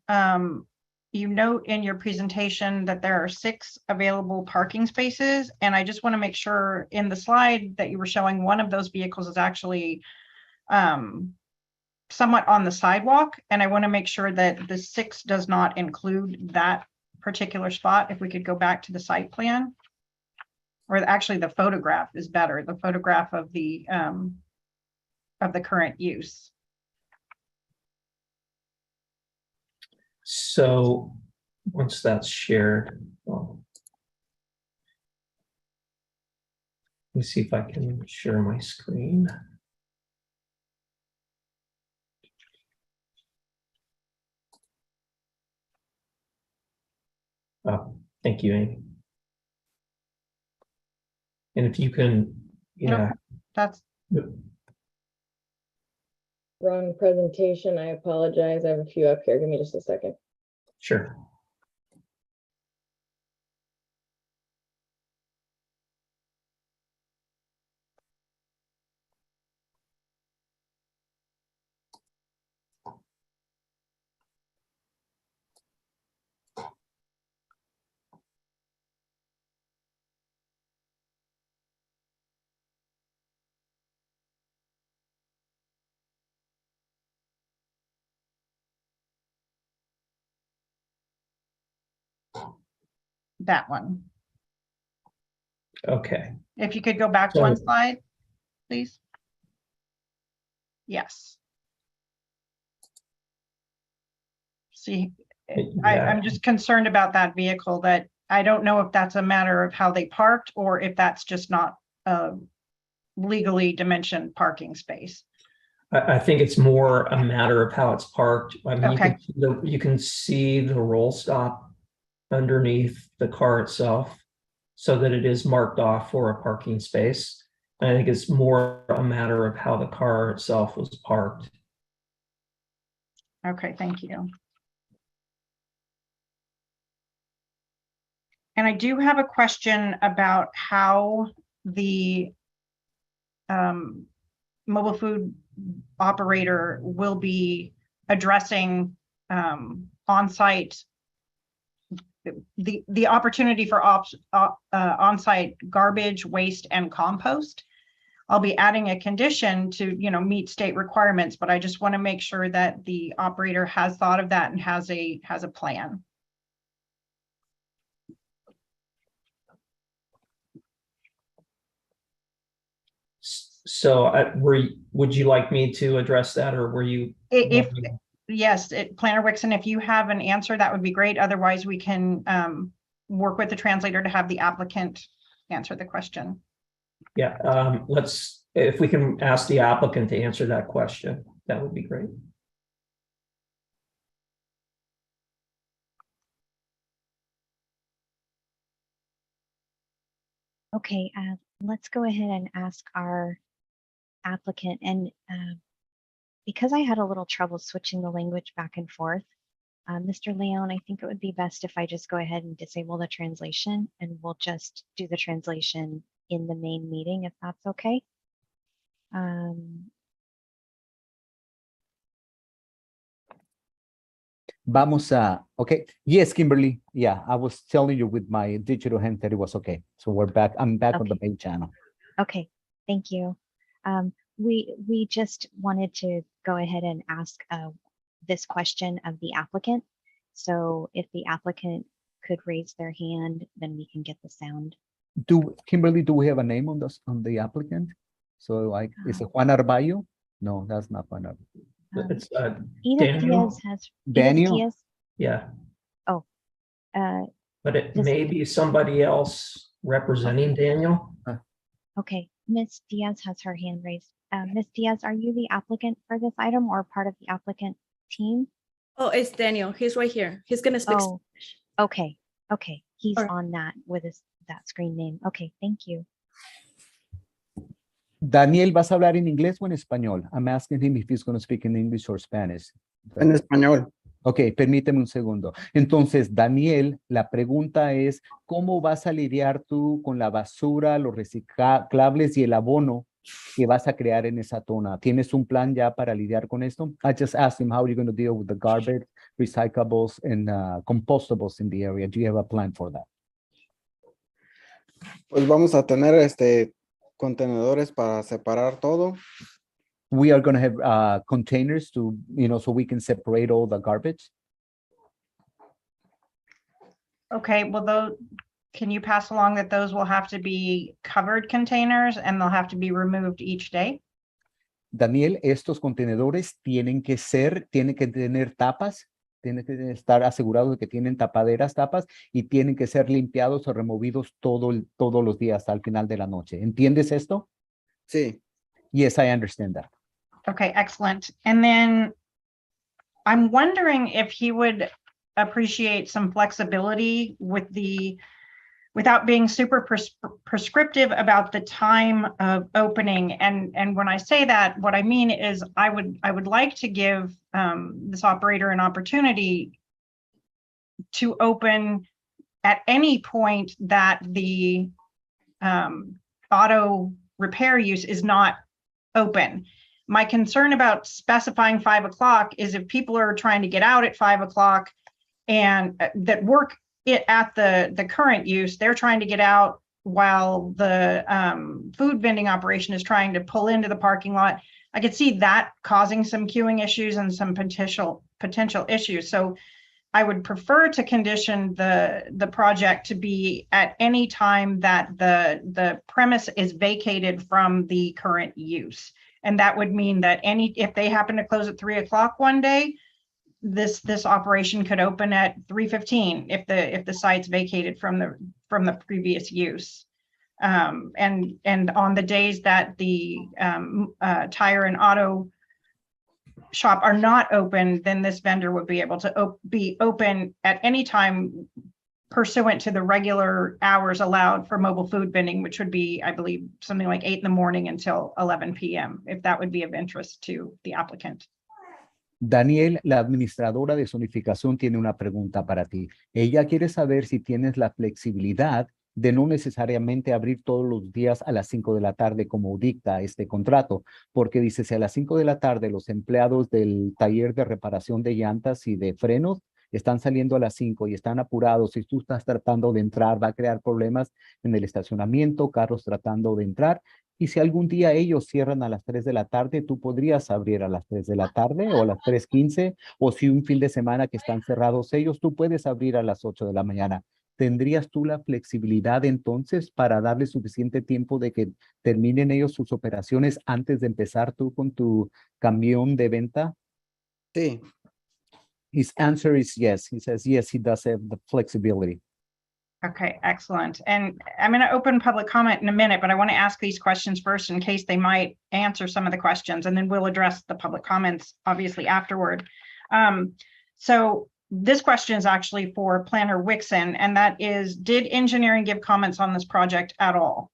You note in your presentation that there are 6 available parking spaces, and I just want to make sure in the slide that you were showing, one of those vehicles is actually somewhat on the sidewalk, and I want to make sure that the 6 does not include that particular spot. If we could go back to the site plan, or actually the photograph is better, the photograph of the current use. So once that's shared, let me see if I can share my screen. Oh, thank you, Amy. And if you can, yeah. That's wrong presentation. I apologize. I have a few up here. Give me just a second. Sure. that one. Okay. If you could go back So- one slide, please. Yes. See, I'm just concerned about that vehicle, that I don't know if that's a matter of how they parked or if that's just not a legally dimensioned parking space. I think it's more a matter of how it's parked. I mean, Okay. you can see the roll stop underneath the car itself so that it is marked off for a parking space. And I think it's more a matter of how the car itself was parked. Okay, thank you. And I do have a question about how the mobile food operator will be addressing on-site, the opportunity for on-site garbage, waste, and compost. I'll be adding a condition to, meet state requirements, but I just want to make sure that the operator has thought of that and has a plan. So would you like me to address that, or were you? Yes, Planner Wixon, if you have an answer, that would be great. Otherwise, we can work with the translator to have the applicant answer the question. Yeah, let's If we can ask the applicant to answer that question, that would be great. Okay, let's go ahead and ask our applicant. And because I had a little trouble switching the language back and forth, Mr. Leon, I think it would be best if I just go ahead and disable the translation, and we'll just do the translation in the main meeting, if that's okay. Vamos a, okay. Yes, Kimberly. Yeah, I was telling you with my digital hand that it was okay. So we're back. I'm back on the main channel. Okay, thank you. We just wanted to go ahead and ask this question of the applicant. So if the applicant could raise their hand, then we can get the sound. Kimberly, do we have a name on the applicant? So like, is it Juan Arballo? No, that's not Juan Arballo. It's Edith Daniel. Diaz has Daniel? Edith Diaz. Yeah, Oh, but it may be somebody else representing Daniel. okay. Miss Diaz has her hand raised. Miss Diaz, are you the applicant for this item or part of the applicant team? Oh, it's Daniel. He's right here. He's gonna speak. Oh, okay. Okay. He's Alright. on that with that screen name. Okay, thank you. Daniel, ¿vas a hablar en inglés o en español? I'm asking him if he's going to speak in English or Spanish. En español. Ok, permíteme un segundo. Entonces, Daniel, la pregunta es, ¿cómo vas a lidiar tú con la basura, los reciclables y el abono que vas a crear en esa zona? ¿Tienes un plan ya para lidiar con esto? I just asked him, how are you going to deal with the garbage, recyclables, and compostables in the area? Do you have a plan for that? Pues vamos a tener contenedores para separar todo. We are going to have containers to, so we can separate all the garbage. Okay, well, can you pass along that those will have to be covered containers and they'll have to be removed each day? Daniel, estos contenedores tienen que tener tapas, tienen que estar asegurados de que tienen tapas, y tienen que ser limpiados o removidos todos los días al final de la noche. ¿Entiendes esto? Sí. Yes, I understand that. Okay, excellent. And then I'm wondering if he would appreciate some flexibility without being super prescriptive about the time of opening. And when I say that, what I mean is I would like to give this operator an opportunity to open at any point that the auto repair use is not open. My concern about specifying 5 o'clock is if people are trying to get out at 5 o'clock and that work at the current use, they're trying to get out while the food vending operation is trying to pull into the parking lot. I could see that causing some queuing issues and some potential issues. So I would prefer to condition the project to be at any time that the premise is vacated from the current use. And that would mean that if they happen to close at 3 o'clock one day, this operation could open at 3:15 if the site's vacated from the previous use. And on the days that the tire and auto shop are not open, then this vendor would be able to be open at any time pursuant to the regular hours allowed for mobile food vending, which would be, I believe, something like 8 in the morning until 11 p.m., if that would be of interest to the applicant. Daniel, la administradora de zonificación tiene una pregunta para ti. Ella quiere saber si tienes la flexibilidad de no necesariamente abrir todos los días a las 5 de la tarde como dicta este contrato, porque dice, si a las 5 de la tarde los empleados del taller de reparación de llantas y de frenos están saliendo a las 5 y están apurados, y tú estás tratando de entrar, va a crear problemas en el estacionamiento, carros tratando de entrar, y si algún día ellos cierran a las 3 de la tarde, tú podrías abrir a las 3 de la tarde o a las 3:15, o si un fin de semana que están cerrados ellos, tú puedes abrir a las 8 de la mañana. ¿Tendrías tú la flexibilidad entonces para darle suficiente tiempo de que terminen ellos sus operaciones antes de empezar tú con tu camión de venta? Sí. His answer is yes. He says, yes, he does have the flexibility. Okay, excellent. And I'm going to open public comment in a minute, but I want to ask these questions first in case they might answer some of the questions, and then we'll address the public comments obviously afterward. So this question is actually for Planner Wixon, and that is, did engineering give comments on this project at all?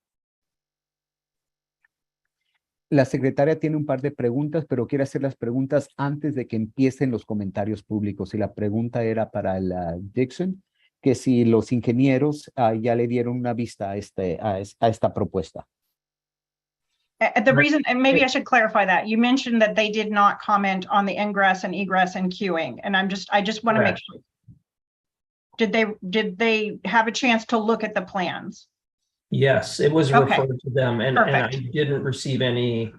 La secretaria tiene un par de preguntas, pero quiere hacer las preguntas antes de que empiecen los comentarios públicos. Y la pregunta era para el Dixon, que si los ingenieros ya le dieron una vista a esta propuesta. The reason, and maybe I should clarify that, you mentioned that they did not comment on the ingress and egress and queuing, and I just want to make sure. Did they have a chance to look at the plans? Yes, it was Okay. referred to them, and I Perfect. didn't receive any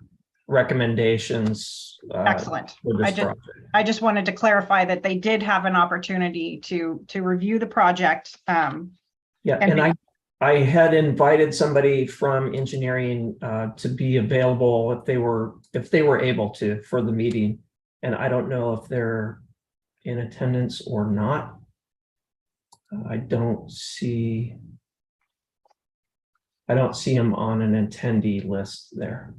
recommendations. Excellent. For this project. I just wanted to clarify that they did have an opportunity to review the project. Yeah, and I had invited somebody from engineering to be available if they were able to for the meeting, and I don't know if they're in attendance or not. I don't see him on an attendee list there.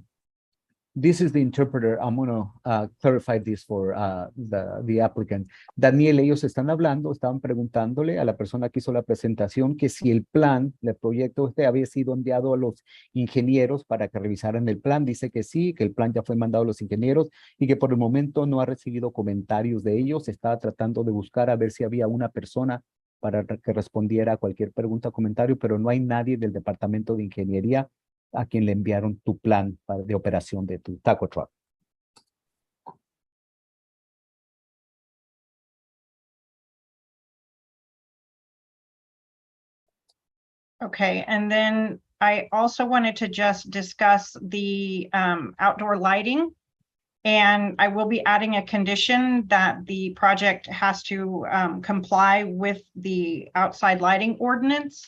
This is the interpreter. I'm going to clarify this for the applicant. Daniel, ellos estaban preguntándole a la persona que hizo la presentación que si el plan, el proyecto había sido enviado a los ingenieros para que revisaran el plan. Dice que sí, que el plan ya fue mandado a los ingenieros y que por el momento no ha recibido comentarios de ellos. Estaba tratando de buscar a ver si había una persona para que respondiera a cualquier pregunta o comentario, pero no hay nadie del departamento de ingeniería a quien le enviaron tu plan de operación de tu taco truck. Okay, and then I also wanted to just discuss the outdoor lighting. And I will be adding a condition that the project has to comply with the outside lighting ordinance,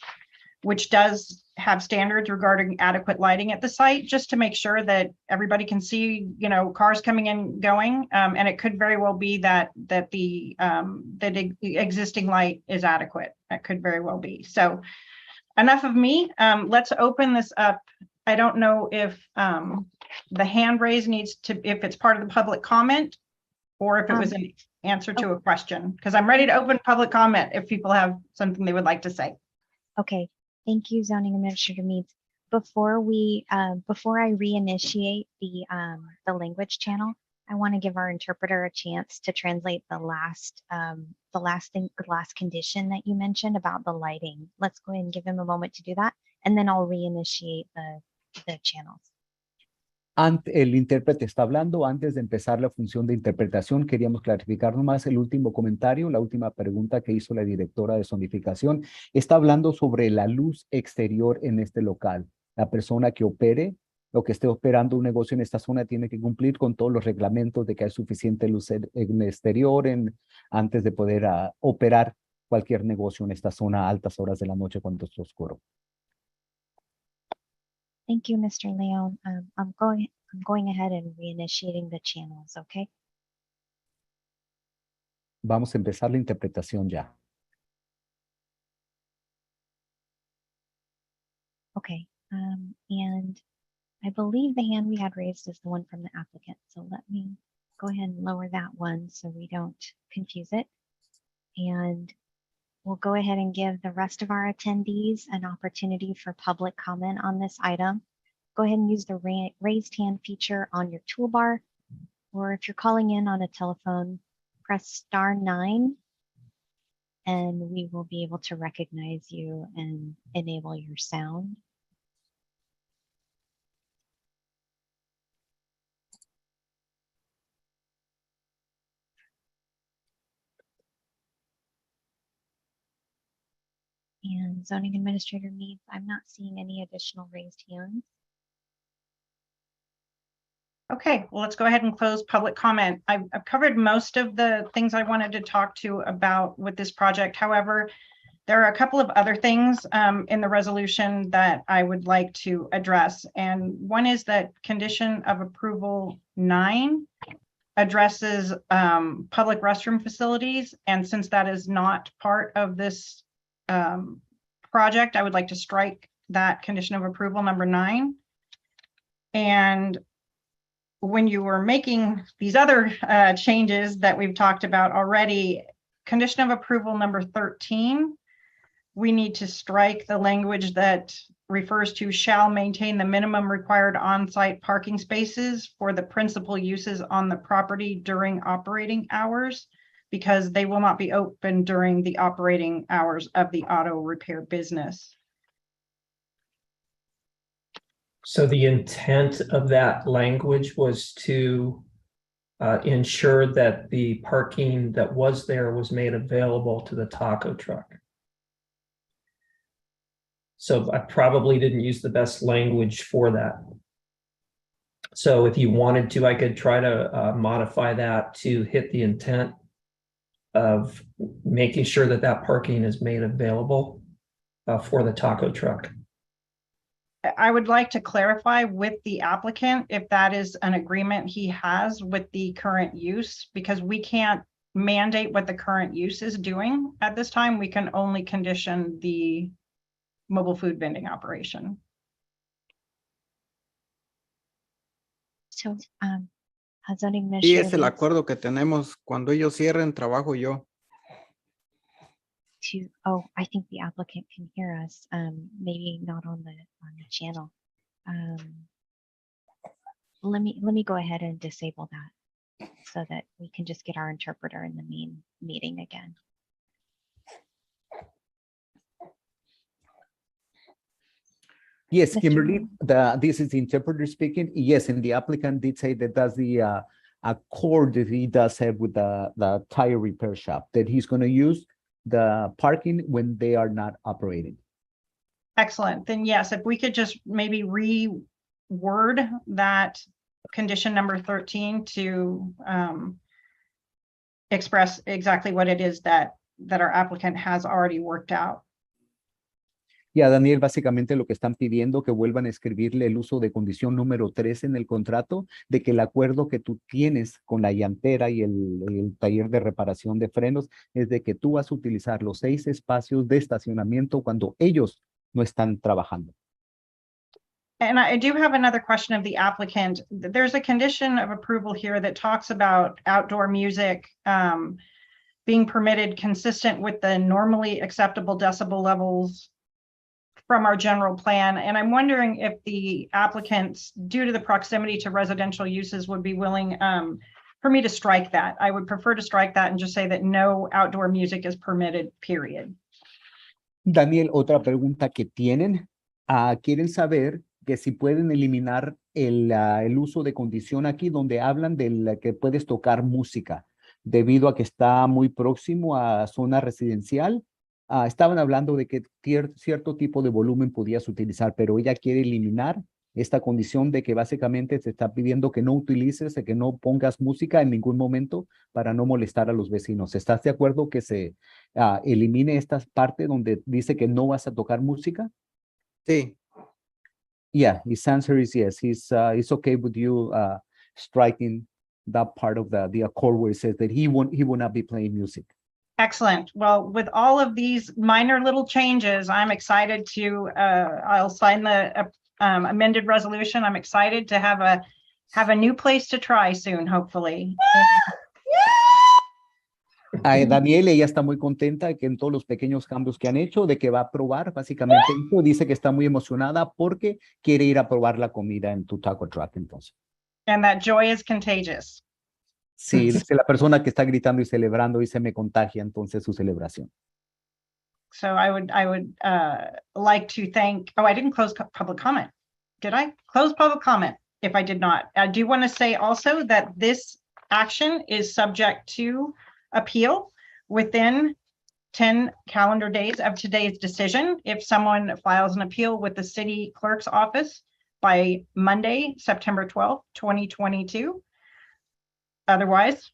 which does have standards regarding adequate lighting at the site, just to make sure that everybody can see, cars coming and going. And it could very well be that the existing light is adequate. That could very well be. So enough of me. Let's open this up. I don't know if the hand raise needs to, if it's part of the public comment or if it was an answer to a question, because I'm ready to open public comment if people have something they would like to say. Okay, thank you, Zoning Administrator Meads. Before I reinitiate the language channel, I want to give our interpreter a chance to translate the last condition that you mentioned about the lighting. Let's go ahead and give him a moment to do that, and then I'll reinitiate the channels. El intérprete está hablando. Antes de empezar la función de interpretación, queríamos clarificar nomás el último comentario, la última pregunta que hizo la directora de zonificación. Está hablando sobre la luz exterior en este local. La persona que opere, lo que esté operando un negocio en esta zona, tiene que cumplir con todos los reglamentos de que hay suficiente luz en el exterior antes de poder operar cualquier negocio en esta zona a altas horas de la noche cuando está oscuro. Thank you, Mr. Leon. I'm going ahead and reinitiating the channels, okay? Vamos a empezar la interpretación ya. Okay, and I believe the hand we had raised is the one from the applicant. So let me go ahead and lower that one so we don't confuse it. And we'll go ahead and give the rest of our attendees an opportunity for public comment on this item. Go ahead and use the raised hand feature on your toolbar, or if you're calling in on a telephone, press *9, and we will be able to recognize you and enable your sound. And Zoning Administrator Meads, I'm not seeing any additional raised hands. Okay, well, let's go ahead and close public comment. I've covered most of the things I wanted to talk to about with this project. However, there are a couple of other things in the resolution that I would like to address. And one is that condition of approval 9 addresses public restroom facilities. And since that is not part of this project, I would like to strike that condition of approval number 9. And when you were making these other changes that we've talked about already, condition of approval number 13, we need to strike the language that refers to shall maintain the minimum required on-site parking spaces for the principal uses on the property during operating hours, because they will not be open during the operating hours of the auto repair business. So the intent of that language was to ensure that the parking that was there was made available to the taco truck. So I probably didn't use the best language for that. So if you wanted to, I could try to modify that to hit the intent of making sure that that parking is made available for the taco truck. I would like to clarify with the applicant if that is an agreement he has with the current use, because we can't mandate what the current use is doing at this time. We can only condition the mobile food vending operation. So, zoning Y es administrator el needs acuerdo que tenemos. Cuando ellos cierren, trabajo yo. to, oh, I think the applicant can hear us, maybe not on the channel. Let me go ahead and disable that so that we can just get our interpreter in the main meeting again. Yes, Mr. Kimberly, this is the interpreter speaking. Yes, and the applicant did say that that's the accord that he does have with the tire repair shop, that he's going to use the parking when they are not operating. Excellent. Then yes, if we could just maybe reword that condition number 13 to express exactly what it is that our applicant has already worked out. Ya, Daniel, básicamente lo que están pidiendo que vuelvan a escribirle el uso de condición número 3 en el contrato, de que el acuerdo que tú tienes con la llantera y el taller de reparación de frenos es de que tú vas a utilizar los 6 espacios de estacionamiento cuando ellos no están trabajando. And I do have another question of the applicant. There's a condition of approval here that talks about outdoor music being permitted consistent with the normally acceptable decibel levels from our general plan. And I'm wondering if the applicants, due to the proximity to residential uses, would be willing for me to strike that. I would prefer to strike that and just say that no outdoor music is permitted, period. Daniel, otra pregunta que tienen, quieren saber que si pueden eliminar el uso de condición aquí donde hablan de que puedes tocar música, debido a que está muy próximo a zona residencial. Estaban hablando de que cierto tipo de volumen podías utilizar, pero ella quiere eliminar esta condición de que básicamente te está pidiendo que no utilices, que no pongas música en ningún momento para no molestar a los vecinos. ¿Estás de acuerdo que se elimine esta parte donde dice que no vas a tocar música? Sí. Yeah, his answer is yes. He's okay with you striking that part of the accord where it says that he will not be playing music. Excellent. Well, with all of these minor little changes, I'm excited to, I'll sign the amended resolution. I'm excited to have a new place to try soon, hopefully. Daniel, ella está muy contenta que en todos los pequeños cambios que han hecho, de que va a probar, básicamente, dice que está muy emocionada porque quiere ir a probar la comida en tu taco truck, entonces. And that joy is contagious. Sí, es que la persona que está gritando y celebrando y se me contagia entonces su celebración. So I would like to thank, oh, I didn't close public comment. Did I close public comment? If I did not, I do want to say also that this action is subject to appeal within 10 calendar days of today's decision. If someone files an appeal with the city clerk's office by Monday, September 12th, 2022. Otherwise,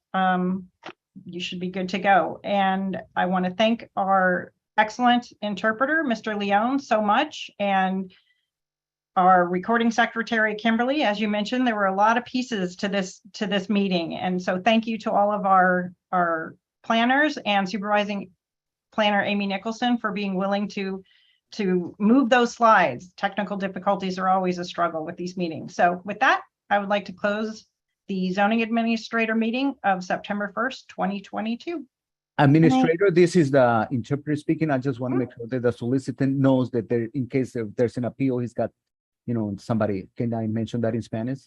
you should be good to go. And I want to thank our excellent interpreter, Mr. Leon, so much, and our recording secretary, Kimberly. As you mentioned, there were a lot of pieces to this meeting. And so thank you to all of our planners and supervising planner, Amy Nicholson, for being willing to to move those slides. Technical difficulties are always a struggle with these meetings. So with that, I would like to close the zoning administrator meeting of September 1st, 2022. Administrator, this is the interpreter speaking. I just want to make sure that the solicitor knows that there, in case if there's an appeal, he's got, you know, somebody. Can I mention that in Spanish?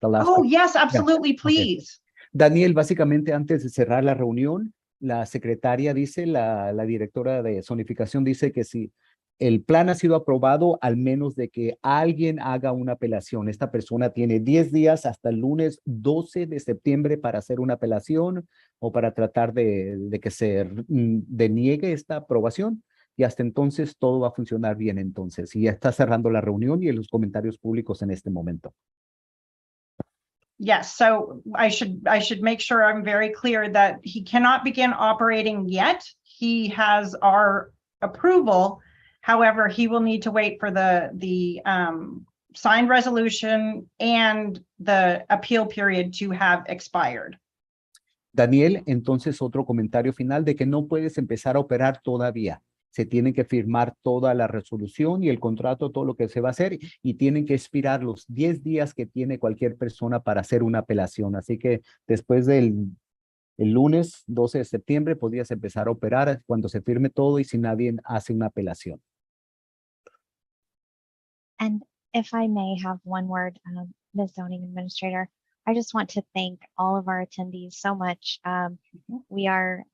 The last Oh, part? yes, Yeah. absolutely, Okay. please. Daniel, básicamente antes de cerrar la reunión, la secretaria dice, la directora de zonificación dice que si el plan ha sido aprobado, al menos de que alguien haga una apelación. Esta persona tiene 10 días hasta el lunes 12 de septiembre para hacer una apelación o para tratar de que se deniegue esta aprobación. Y hasta entonces todo va a funcionar bien entonces. Y ya está cerrando la reunión y los comentarios públicos en este momento. Yes, so I should make sure I'm very clear that he cannot begin operating yet. He has our approval. However, he will need to wait for the signed resolution and the appeal period to have expired. Daniel, entonces otro comentario final de que no puedes empezar a operar todavía. Se tiene que firmar toda la resolución y el contrato, todo lo que se va a hacer, y tienen que expirar los 10 días que tiene cualquier persona para hacer una apelación. Así que después del lunes 12 de septiembre podrías empezar a operar cuando se firme todo y si nadie hace una apelación. And if I may have one word, Ms. Zoning Administrator, I just want to thank all of our attendees so much. We are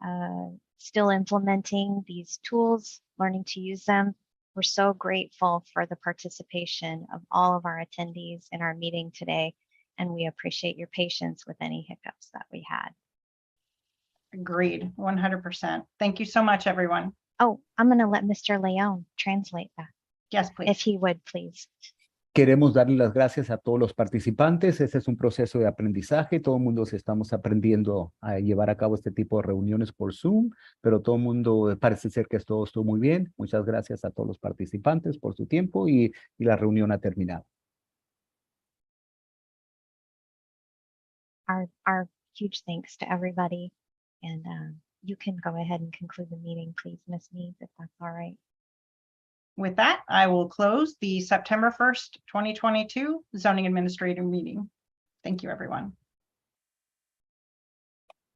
still implementing these tools, learning to use them. We're so grateful for the participation of all of our attendees in our meeting today, and we appreciate your patience with any hiccups that we had. Agreed, 100%. Thank you so much, everyone. Oh, I'm going to let Mr. Leon translate that. Yes, please. If he would, please. Queremos darle las gracias a todos los participantes. Este es un proceso de aprendizaje. Todo el mundo estamos aprendiendo a llevar a cabo este tipo de reuniones por Zoom, pero todo el mundo parece ser que todo estuvo muy bien. Muchas gracias a todos los participantes por su tiempo y la reunión ha terminado. Our huge thanks to everybody. And you can go ahead and conclude the meeting, please, Ms. Meads, if that's all right. With that, I will close the September 1st, 2022 zoning administrator meeting. Thank you, everyone.